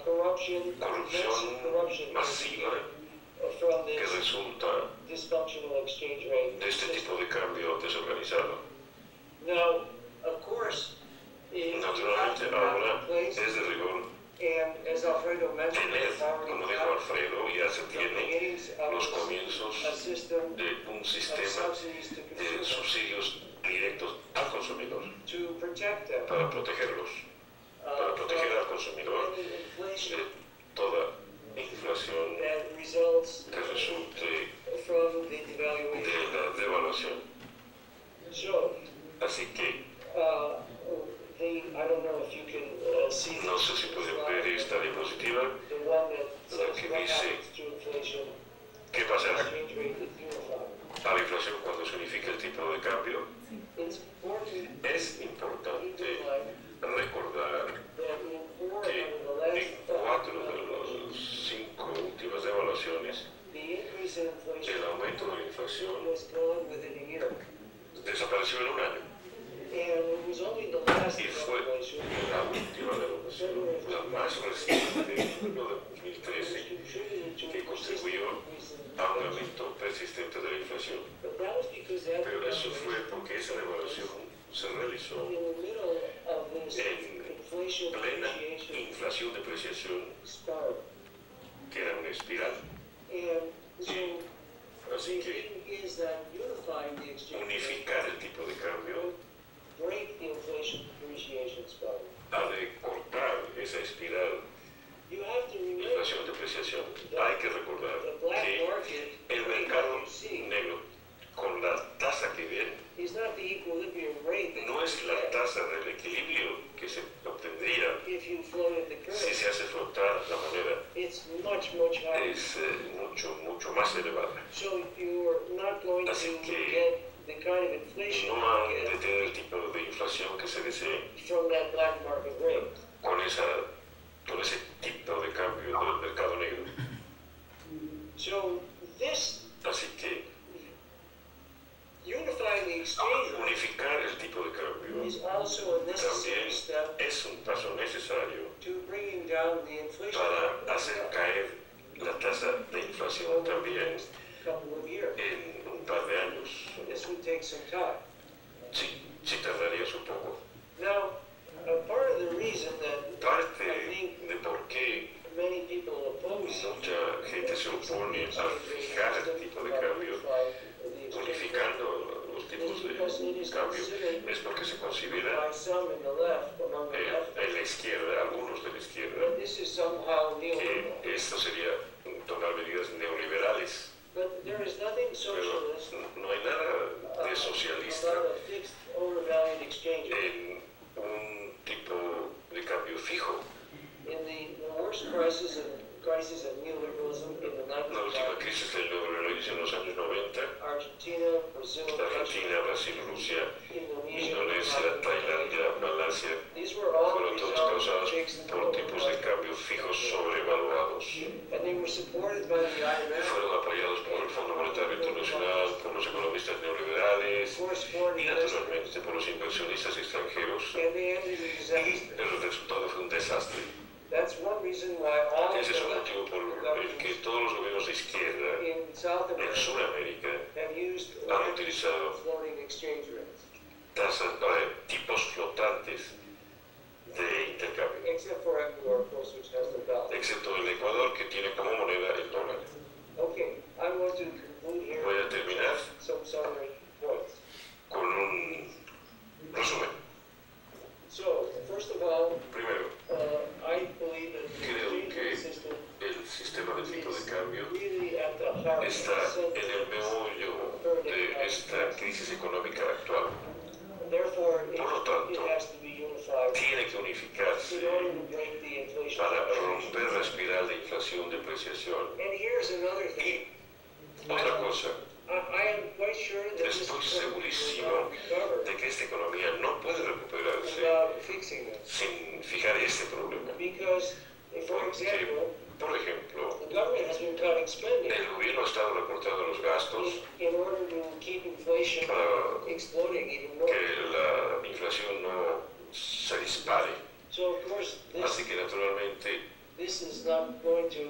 corruption, corrupción corruption masiva from que this resulta dysfunctional exchange rate de este system. tipo de cambio desorganizado. Now, of course, if you have Naturalmente to have ahora in place, es de rigor and as Alfredo mentioned, tener, it's already como dijo got Alfredo, ya se the tiene beginnings los of comienzos a system de un of sistema subsidies to de consumers subsidios directos al consumidor to protect them para protegerlos, para proteger al consumidor from inflation toda inflación that results que resulte from the de devaluation. la devaluación. So, Así que I don't know if you can see no sé si pueden ver esta diapositiva, the one that la says que what dice happens to inflation, qué pasará exchange rate is unified. a la inflación cuando se unifique el tipo de cambio. It's important Es to importante keep in mind recordar that in four que out of the en last 4 de las 5 últimas devaluaciones, the increase in inflation el aumento de la inflación was gone within a year. desapareció en un año. And it was only the last Y fue devaluation la última devaluación, la más reciente, en junio de 2013, que contribuyó a un aumento persistente de la inflación. But that was because that Pero eso fue porque esa devaluación se realizó in the middle of this en inflation plena appreciation inflación-depreciación, spiral. que era una espiral. And so Así the que thing is that unifying the exchange rate unificar el tipo de cambio break the inflation appreciation spiral. ha de cortar esa espiral You have to remember inflación-depreciación. Hay que recordar the black que market el mercado you see negro, con la tasa que ven, is not the equilibrium rate that no you es la get tasa del equilibrio que se obtendría if you floated the si currency. se hace flotar la moneda. It's much, much higher. Es mucho más elevada. So you're not going to Así que get the kind of inflation no you han de get tener el tipo de inflación que se desee from that black market rate. con ese tipo de cambio del mercado negro. So this Así que unifying the exchange rate unificar el tipo de cambio is also a necessary también step es un paso necesario to bringing down the inflation para hacer caer la tasa de inflación también couple of years. en un par de años. This would take some time. Sí tardaría un poco. Now, part of the reason that Parte I think de por qué many people oppose mucha gente se opone a fijar el tipo de cambio, unificando los tipos de cambio, es porque se considera by some in the left, among the left, en la izquierda, algunos de la izquierda, that this is somehow neoliberal. que esto sería tomar medidas neoliberales. But there is nothing Pero socialist no hay nada de socialista about a fixed, overvalued exchange rate. en un tipo de cambio fijo. In the worst crisis of neoliberalism in the La última 1990s, crisis del neoliberalismo en los años 90, Argentina, Brazil, Argentina, Brasil, Rusia, Indonesia, Indonesia, Tailandia, Malasia, these were all fueron todos results causados of fixed por tipos de cambio fijos sobrevaluados. and they were supported by the IMF, Fueron apoyados por el Fondo Monetario Internacional, por los economistas neoliberales of course, foreign y investors, naturalmente por los inversionistas extranjeros. and they ended in disaster. El resultado fue un desastre. That's one reason why all Ese es un the motivo por el que todos los gobiernos de izquierda in South en America Sudamérica have used han utilizado floating exchange rates, tipos flotantes de intercambio, except for Ecuador, of course, which has the dollar. excepto el Ecuador, que tiene como moneda el dólar. Okay, I'm going to conclude here Voy a terminar some summary points. con un resumen. So, first of all, Primero, I believe that the creo exchange que rate system el sistema de tipo de cambio really at the heart of está the en el meollo de esta crisis económica actual. Therefore, Por lo tanto, it has to be unified Tiene que unificarse in order to break the inflation. para romper la espiral de inflación-depreciación. And here's another thing. Y otra cosa, I am quite sure that this estoy economy segurísimo will not recover de que esta economía no puede recuperarse without fixing it. sin fijar este problema. Because, for Porque, example, por ejemplo, the government has been cutting spending el gobierno ha estado recortando los gastos in order to keep inflation para exploding even more. que la inflación no se dispare. So, of course, Así que naturalmente this is not going to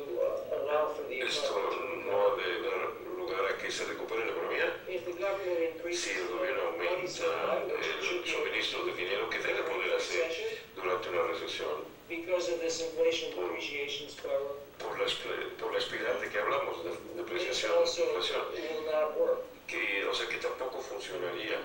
allow for the esto economy. no ha de dar lugar a que se recupere la economía. If the government Si increases el gobierno money supply, aumenta which it should el be suministro de dinero que debe poder hacer recession, durante una recesión because of this inflation depreciation spiral, por la espiral de que hablamos, de it depreciación, also inflación, will not work. o sea que tampoco funcionaría.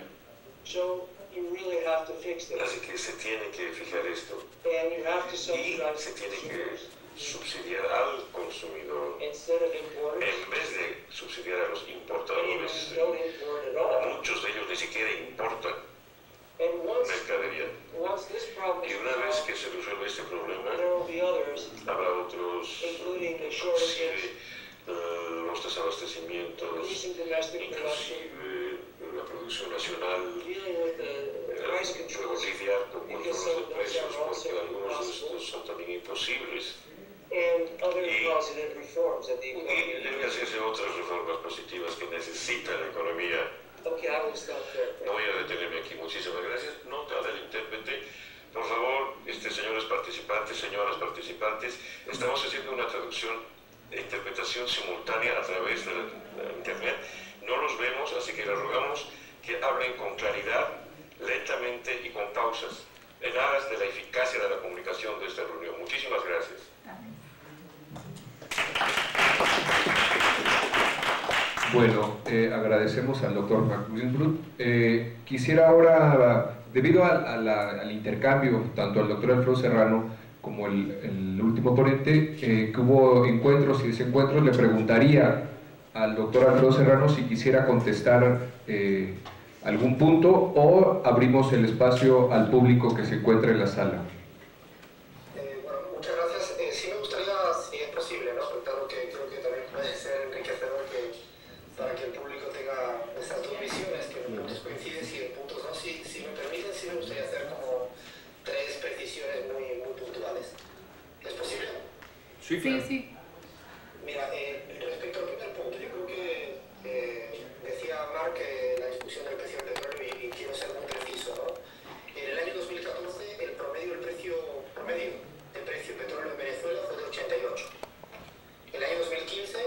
So you really have to fix this. Así que se tiene que fijar esto And you have to y subsidize se tiene que consumers. subsidiar al consumidor, instead of importers, en vez de subsidiar a los many of importadores. them don't import at all. Muchos de ellos ni siquiera importan And mercadería. once this problem Y is una vez solved, que se resuelve este problema, there will be others, habrá otros, including the inclusive shortages, los desabastecimientos, increasing domestic production, inclusive la producción nacional, dealing with the price luego controls, lidiar con because controles some de of those precios, are also porque algunos de impossible, estos son también imposibles. and other Y- positive reforms that the Y economy deben needs. hacerse otras reformas positivas que necesita la economía. Okay, I will stop there. No voy a detenerme aquí. Muchísimas gracias. Nota del intérprete. Por favor, señores participantes, señoras participantes, estamos haciendo una traducción e interpretación simultánea a través de la internet. No los vemos, así que les rogamos que hablen con claridad, lentamente y con pausas, en aras de la eficacia de la comunicación de esta reunión. Muchísimas gracias. Bueno, agradecemos al doctor McGilbrut. Quisiera ahora, debido al intercambio, tanto al doctor Alfredo Serrano como el último ponente, que hubo encuentros y desencuentros, le preguntaría al doctor Alfredo Serrano si quisiera contestar algún punto o abrimos el espacio al público que se encuentra en la sala. Bueno, muchas gracias. Sí me gustaría, si es posible, ¿no? Dado que creo que también puede ser enriquecedor para que el público tenga esas dos visiones, que en puntos coinciden y en puntos no. Si me permiten, sí me gustaría hacer como tres precisiones muy puntuales. ¿Es posible? Sí, Sí, sí. Mira, respecto al primer punto, yo creo que decía Marc la discusión del precio del petróleo y quiero ser muy preciso, ¿no? En el año 2014 el precio del petróleo en Venezuela fue de 88. El año 2015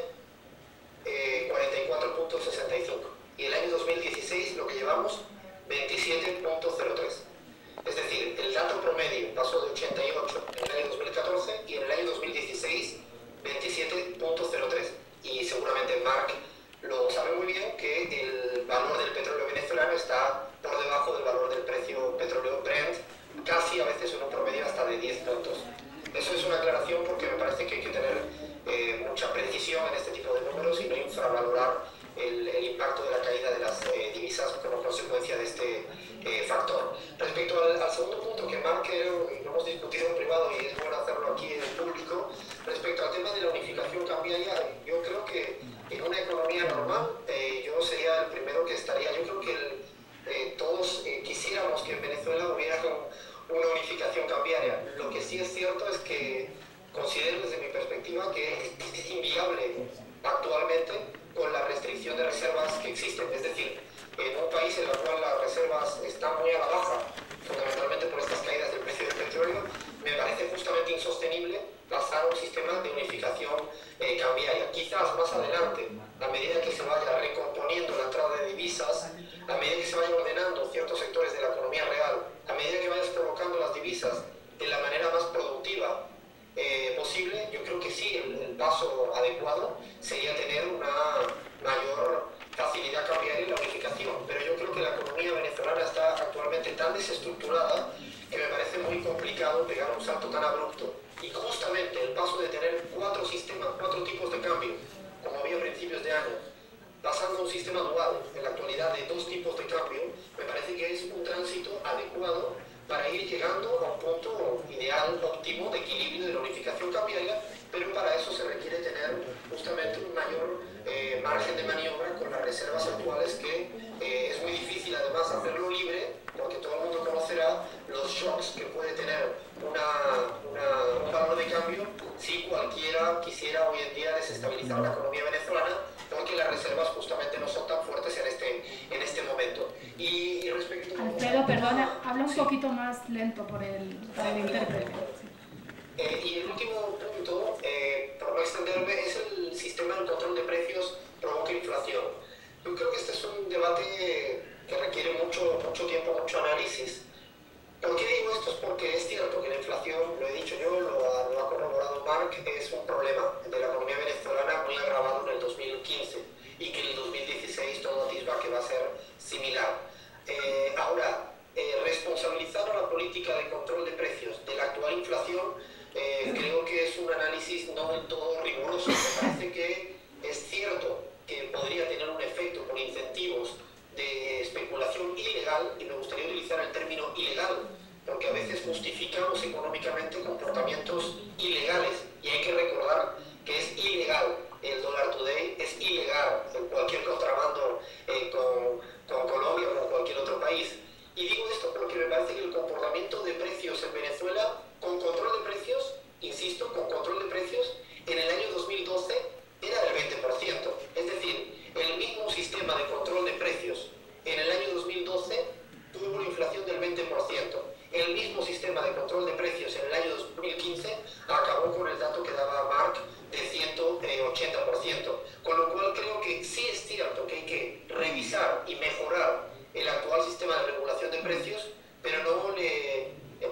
44.65 y el año 2016 lo que llevamos 27.03. Es decir, el dato promedio pasó de 88 en el año 2014 y en el año 2016 27.03. Y seguramente Marc lo sabe muy bien que el valor del petróleo venezolano está por debajo del valor del precio petróleo Brent, casi a veces en un promedio hasta de 10 puntos. Eso es una aclaración porque me parece que hay que tener mucha precisión en este tipo de números y no infravalorar el impacto de la caída de las divisas como consecuencia de este factor. Respecto al segundo punto que Marc lo hemos discutido en privado y es bueno hacerlo aquí en el público, respecto al tema de la unificación cambiaria, yo creo que en una economía normal yo sería el primero que estaría, yo creo que todos quisiéramos que en Venezuela hubiera una unificación cambiaria. Lo que sí es cierto es que considero desde mi perspectiva que es inviable actualmente con la restricción de reservas que existen. Es decir, en un país en el cual las reservas están muy a la baja, fundamentalmente por estas caídas del precio del petróleo, me parece justamente insostenible pasar a un sistema de unificación cambiaria. Quizás más adelante, a medida que se vaya recomponiendo la entrada de divisas, a medida que se vayan ordenando ciertos sectores de la economía real, a medida que vayas colocando las divisas de la manera más productiva posible, yo creo que sí, el paso adecuado sería tener una mayor facilidad cambiaria en la unificación. Pero yo creo que la economía venezolana está actualmente tan desestructurada que me parece muy complicado pegar un salto tan abrupto. Y justamente el paso de tener cuatro tipos de cambio, como había a principios de año, pasando a un sistema dual, en la actualidad de dos tipos de cambio, me parece que es un tránsito adecuado para ir llegando a un punto ideal, óptimo, de equilibrio de la unificación cambiaria, pero para eso se requiere tener justamente un mayor margen de maniobra con las reservas actuales, que es muy difícil además hacerlo libre, porque todo el mundo conocerá los shocks que puede tener un valor de cambio si cualquiera quisiera hoy en día desestabilizar la economía venezolana, porque las reservas justamente no son tan fuertes en este momento. Y respecto Alfredo, perdona, habla un poquito más lento para el intérprete. Y el último punto, por no extenderme, es el sistema de control de precios provoca inflación. Yo creo que este es un debate que requiere mucho tiempo, mucho análisis. ¿Por qué digo esto? Es porque es cierto que la inflación, lo he dicho yo, lo ha corroborado Marc, es un problema de la economía venezolana muy agravado en el 2015 y que en el 2016 todo atisba que va a ser similar. Ahora, responsabilizar a la política de control de precios de la actual inflación creo que es un análisis ilegal cualquier contrabando con Colombia o con cualquier otro país. Y digo esto porque me parece que el comportamiento de precios en Venezuela, con control de precios, insisto, con control de precios, en el año 2012 era del 20%. Es decir, el mismo sistema de control de precios en el año 2012 tuvo una inflación del 20%. El mismo sistema de control de precios en el año 2015 acabó con el dato que daba Mark de 180%. Con lo cual creo que sí es cierto que hay que revisar y mejorar el actual sistema de regulación de precios, pero no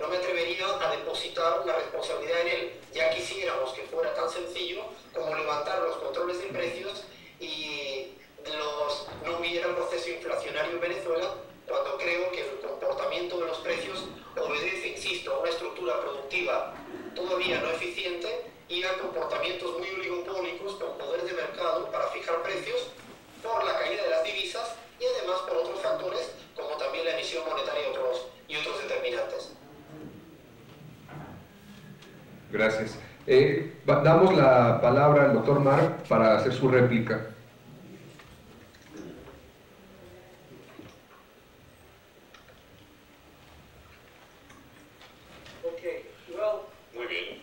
me atrevería a depositar la responsabilidad en él. Ya quisiéramos que fuera tan sencillo como levantar los controles de precios y no hubiera un proceso inflacionario en Venezuela, cuando creo que el comportamiento de los precios obedece, insisto, a una estructura productiva todavía no eficiente y a comportamientos muy oligopólicos con poder de mercado para fijar precios por la caída de las divisas y además por otros factores como también la emisión monetaria y otros determinantes. Gracias. Damos la palabra al doctor Mark para hacer su réplica. Muy bien.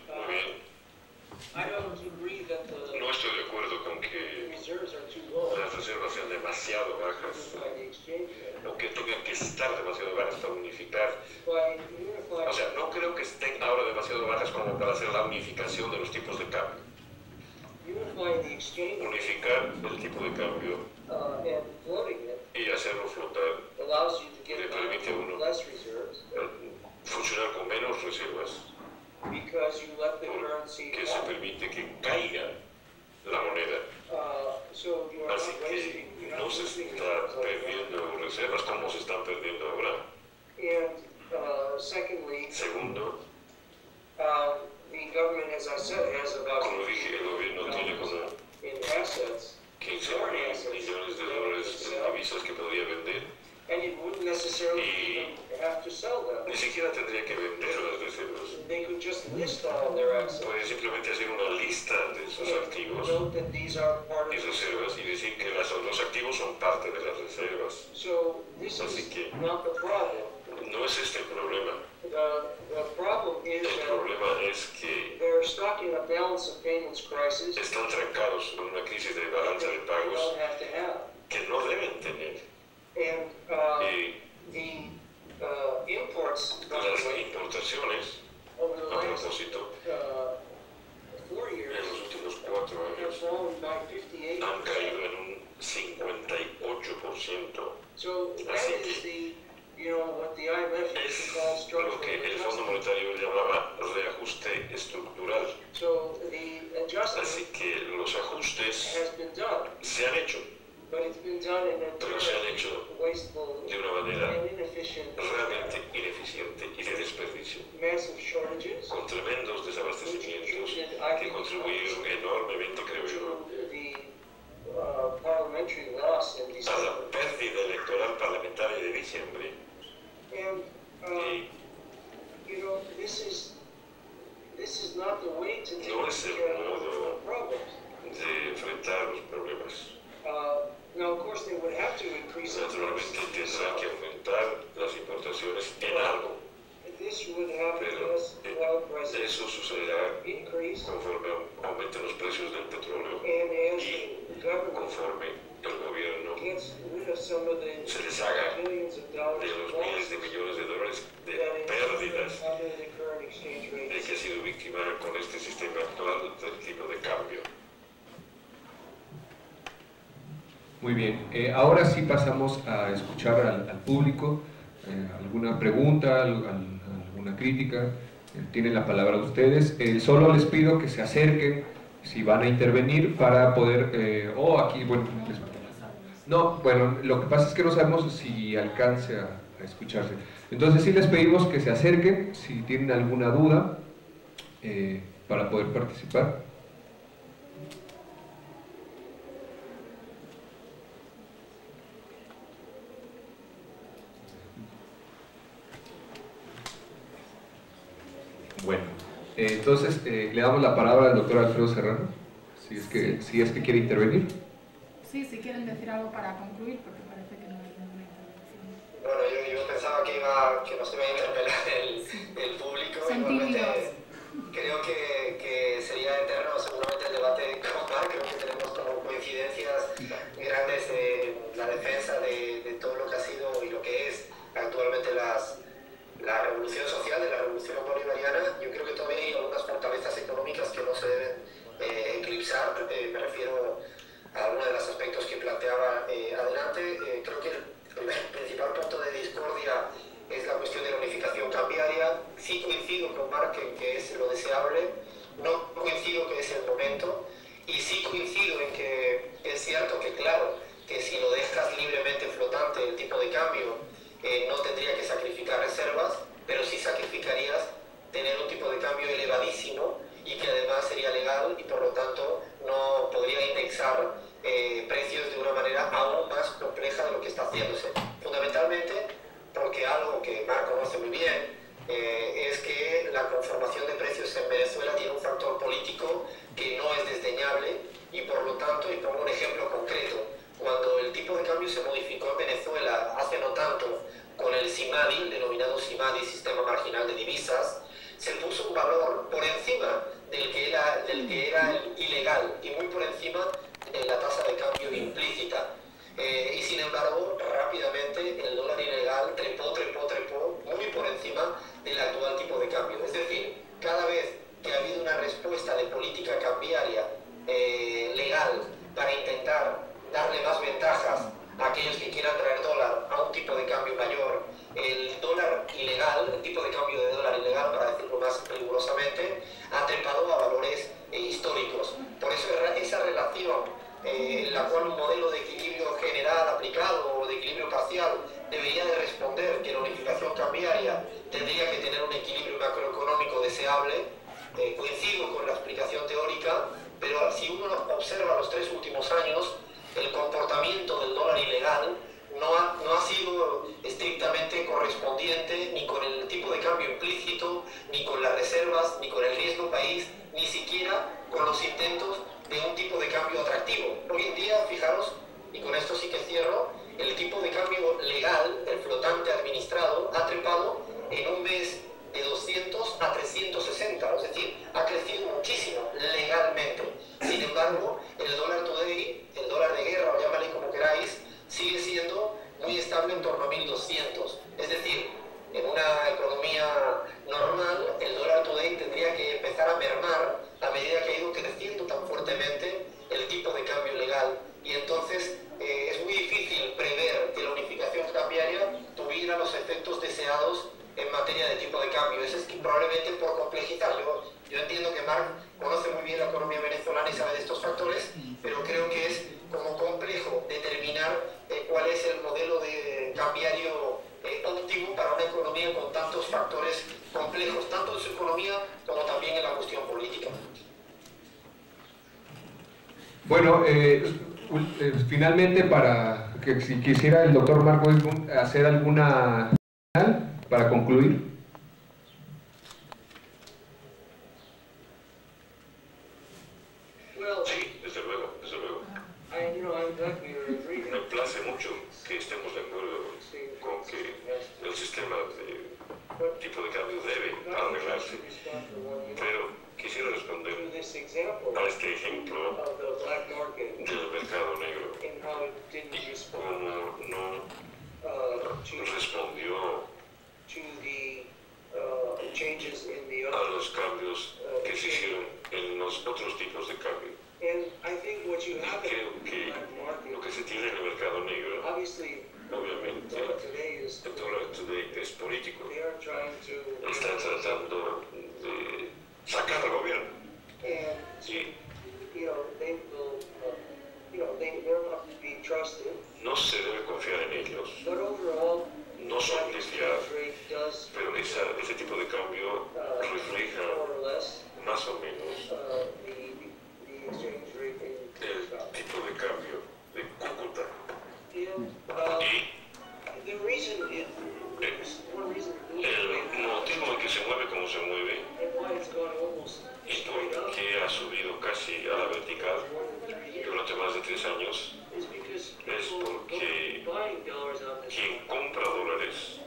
No estoy de acuerdo con que las reservas sean demasiado bajas o que tengan que estar demasiado bajas para unificar. O sea, no creo que estén ahora demasiado bajas como para hacer la unificación de los tipos de cambio. Unificar el tipo de cambio y hacerlo flotar le permite a uno funcionar con menos reservas, porque se permite que caiga la moneda. Así que no se está perdiendo reservas como se están perdiendo ahora. Segundo, como dije, el gobierno tiene como 15.000 millones de dólares en divisas que podría vender. Y ni siquiera tendría que vender las reservas. Puede simplemente hacer una lista de sus activos y reservas y decir que los activos son parte de las reservas. Así que no es este el problema. El problema es que están trancados en una crisis de balanza de pagos que no deben tener. Las importaciones, a propósito, en los últimos 4 años han caído en un 58%. Así que es lo que el Fondo Monetario llamaba reajuste estructural. Así que los ajustes se han hecho, pero se han hecho de una manera realmente ineficiente y de desperdicio, con tremendos desabastecimientos que contribuyeron enormemente, creo yo, a la pérdida electoral parlamentaria de diciembre. No es el modo de enfrentar los problemas. Naturalmente tendrán que aumentar las importaciones en algo, pero eso sucederá conforme aumenten los precios del petróleo y conforme el gobierno se deshaga de los miles de millones de dólares de pérdidas de que ha sido víctima con este sistema actual del tipo de cambio. Muy bien, ahora sí pasamos a escuchar al público. ¿Alguna pregunta, alguna crítica? Tienen la palabra ustedes. Solo les pido que se acerquen si van a intervenir para poder... aquí, bueno... No, bueno, lo que pasa es que no sabemos si alcance a escucharse. Entonces sí les pedimos que se acerquen si tienen alguna duda para poder participar. Bueno, entonces le damos la palabra al doctor Alfredo Serrano, si es que quiere intervenir. Sí, si quieren decir algo para concluir, porque parece que no hay ninguna intervención. Bueno, yo pensaba que nos iba a interpelar el público. Igualmente, creo que sería eterno seguramente el debate con Marc. Creo que tenemos como coincidencias grandes en la defensa de todo lo que ha sido y lo que es actualmente la revolución social, de la revolución bolivariana. Yo creo que todavía hay algunas fortalezas económicas que no se deben eclipsar. Me refiero a algunos de los aspectos que planteaba adelante. Creo que el principal punto de discordia es la cuestión de la unificación cambiaria. Sí coincido con Marc en que es lo deseable, no coincido que es el momento, y sí coincido en que es cierto que, claro, que si lo dejas libremente flotante el tipo de cambio, no tendría que sacrificar reservas, pero sí sacrificarías tener un tipo de cambio elevadísimo y que además sería legal y por lo tanto no podría indexar precios de una manera aún más compleja de lo que está haciéndose. Fundamentalmente porque algo que Marc conoce muy bien es que la conformación de precios en Venezuela tiene un factor político que no es desdeñable y por lo tanto, y pongo un ejemplo concreto, cuando el tipo de cambio se modificó en Venezuela hace no tanto con el SIMADI, el denominado SIMADI, Sistema Marginal de Divisas, se puso un valor por encima del que era ilegal y muy por encima de la tasa de cambio implícita. Y sin embargo, rápidamente el dólar ilegal trepó muy por encima del actual tipo de cambio. Es decir, cada vez que ha habido una respuesta de política cambiaria legal para intentar darle más ventajas a aquellos que quieran traer dólar a un tipo de cambio mayor, el dólar ilegal, el tipo de cambio de dólar ilegal, para decirlo más rigurosamente, ha trepado a valores históricos. Por eso esa relación en la cual un modelo de equilibrio general aplicado o de equilibrio parcial debería de responder que la unificación cambiaria tendría que tener un equilibrio macroeconómico deseable. Coincido con la explicación teórica, pero si uno observa los 3 últimos años, el comportamiento del dólar ilegal no ha sido estrictamente correspondiente ni con el tipo de cambio implícito, ni con las reservas, ni con el riesgo país, ni siquiera con los intentos de un tipo de cambio atractivo. Hoy en día, fijaros, y con esto sí que cierro, el tipo de cambio legal, el flotante administrado, ha trepado en un mes de 200 a 360, es decir, ha crecido muchísimo legalmente. Sin embargo, el dólar today, el dólar de guerra, o llámale como queráis, sigue siendo muy estable en torno a 1200. Es decir, en una economía normal, el dólar today tendría que empezar a mermar a medida que ha ido creciendo tan fuertemente el tipo de cambio legal. Y entonces es muy difícil prever que la unificación cambiaria tuviera los efectos deseados en materia de tipo de cambio. Eso es que probablemente por complejizar. Yo entiendo que Marc conoce muy bien la economía venezolana y sabe de estos factores, pero creo que es como complejo determinar cuál es el modelo de cambiario óptimo para una economía con tantos factores complejos, tanto en su economía como también en la cuestión política. Bueno, finalmente, para que si quisiera el doctor Marc Weisbund hacer alguna para concluir. Sí, desde luego, desde luego. Me place mucho que estemos de acuerdo con que el sistema de tipo de cambio debe arreglarse, pero quisiera responder a este ejemplo del mercado negro y cómo no respondió a los cambios que se hicieron en los otros tipos de cambio. Y creo que lo que se tiene en el mercado negro, obviamente, el dólar today es político. Están tratando de sacar al gobierno. Y no se debe confiar en ellos. No son de fiar, pero ese tipo de cambio refleja más o menos el tipo de cambio de Cúcuta. Y el motivo en que se mueve como se mueve y por qué ha subido casi a la vertical durante más de 3 años mercados es porque quien compra dólares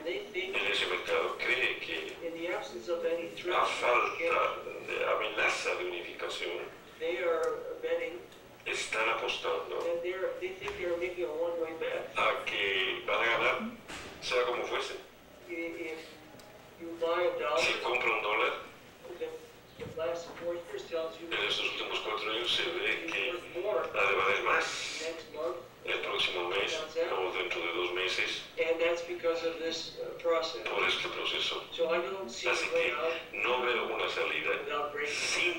en ese mercado cree que a falta de amenaza de unificación están apostando a que van a ganar, sea como fuese. Si compra un dólar, en estos últimos 4 años se ve que ha de valer más el próximo mes o dentro de 2 meses por este proceso. Así que no veo una salida sin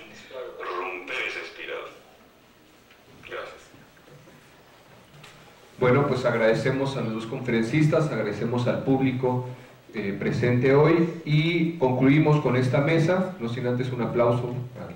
romper esa espiral. Gracias. Bueno, pues agradecemos a los dos conferencistas, agradecemos al público presente hoy y concluimos con esta mesa, no sin antes un aplauso al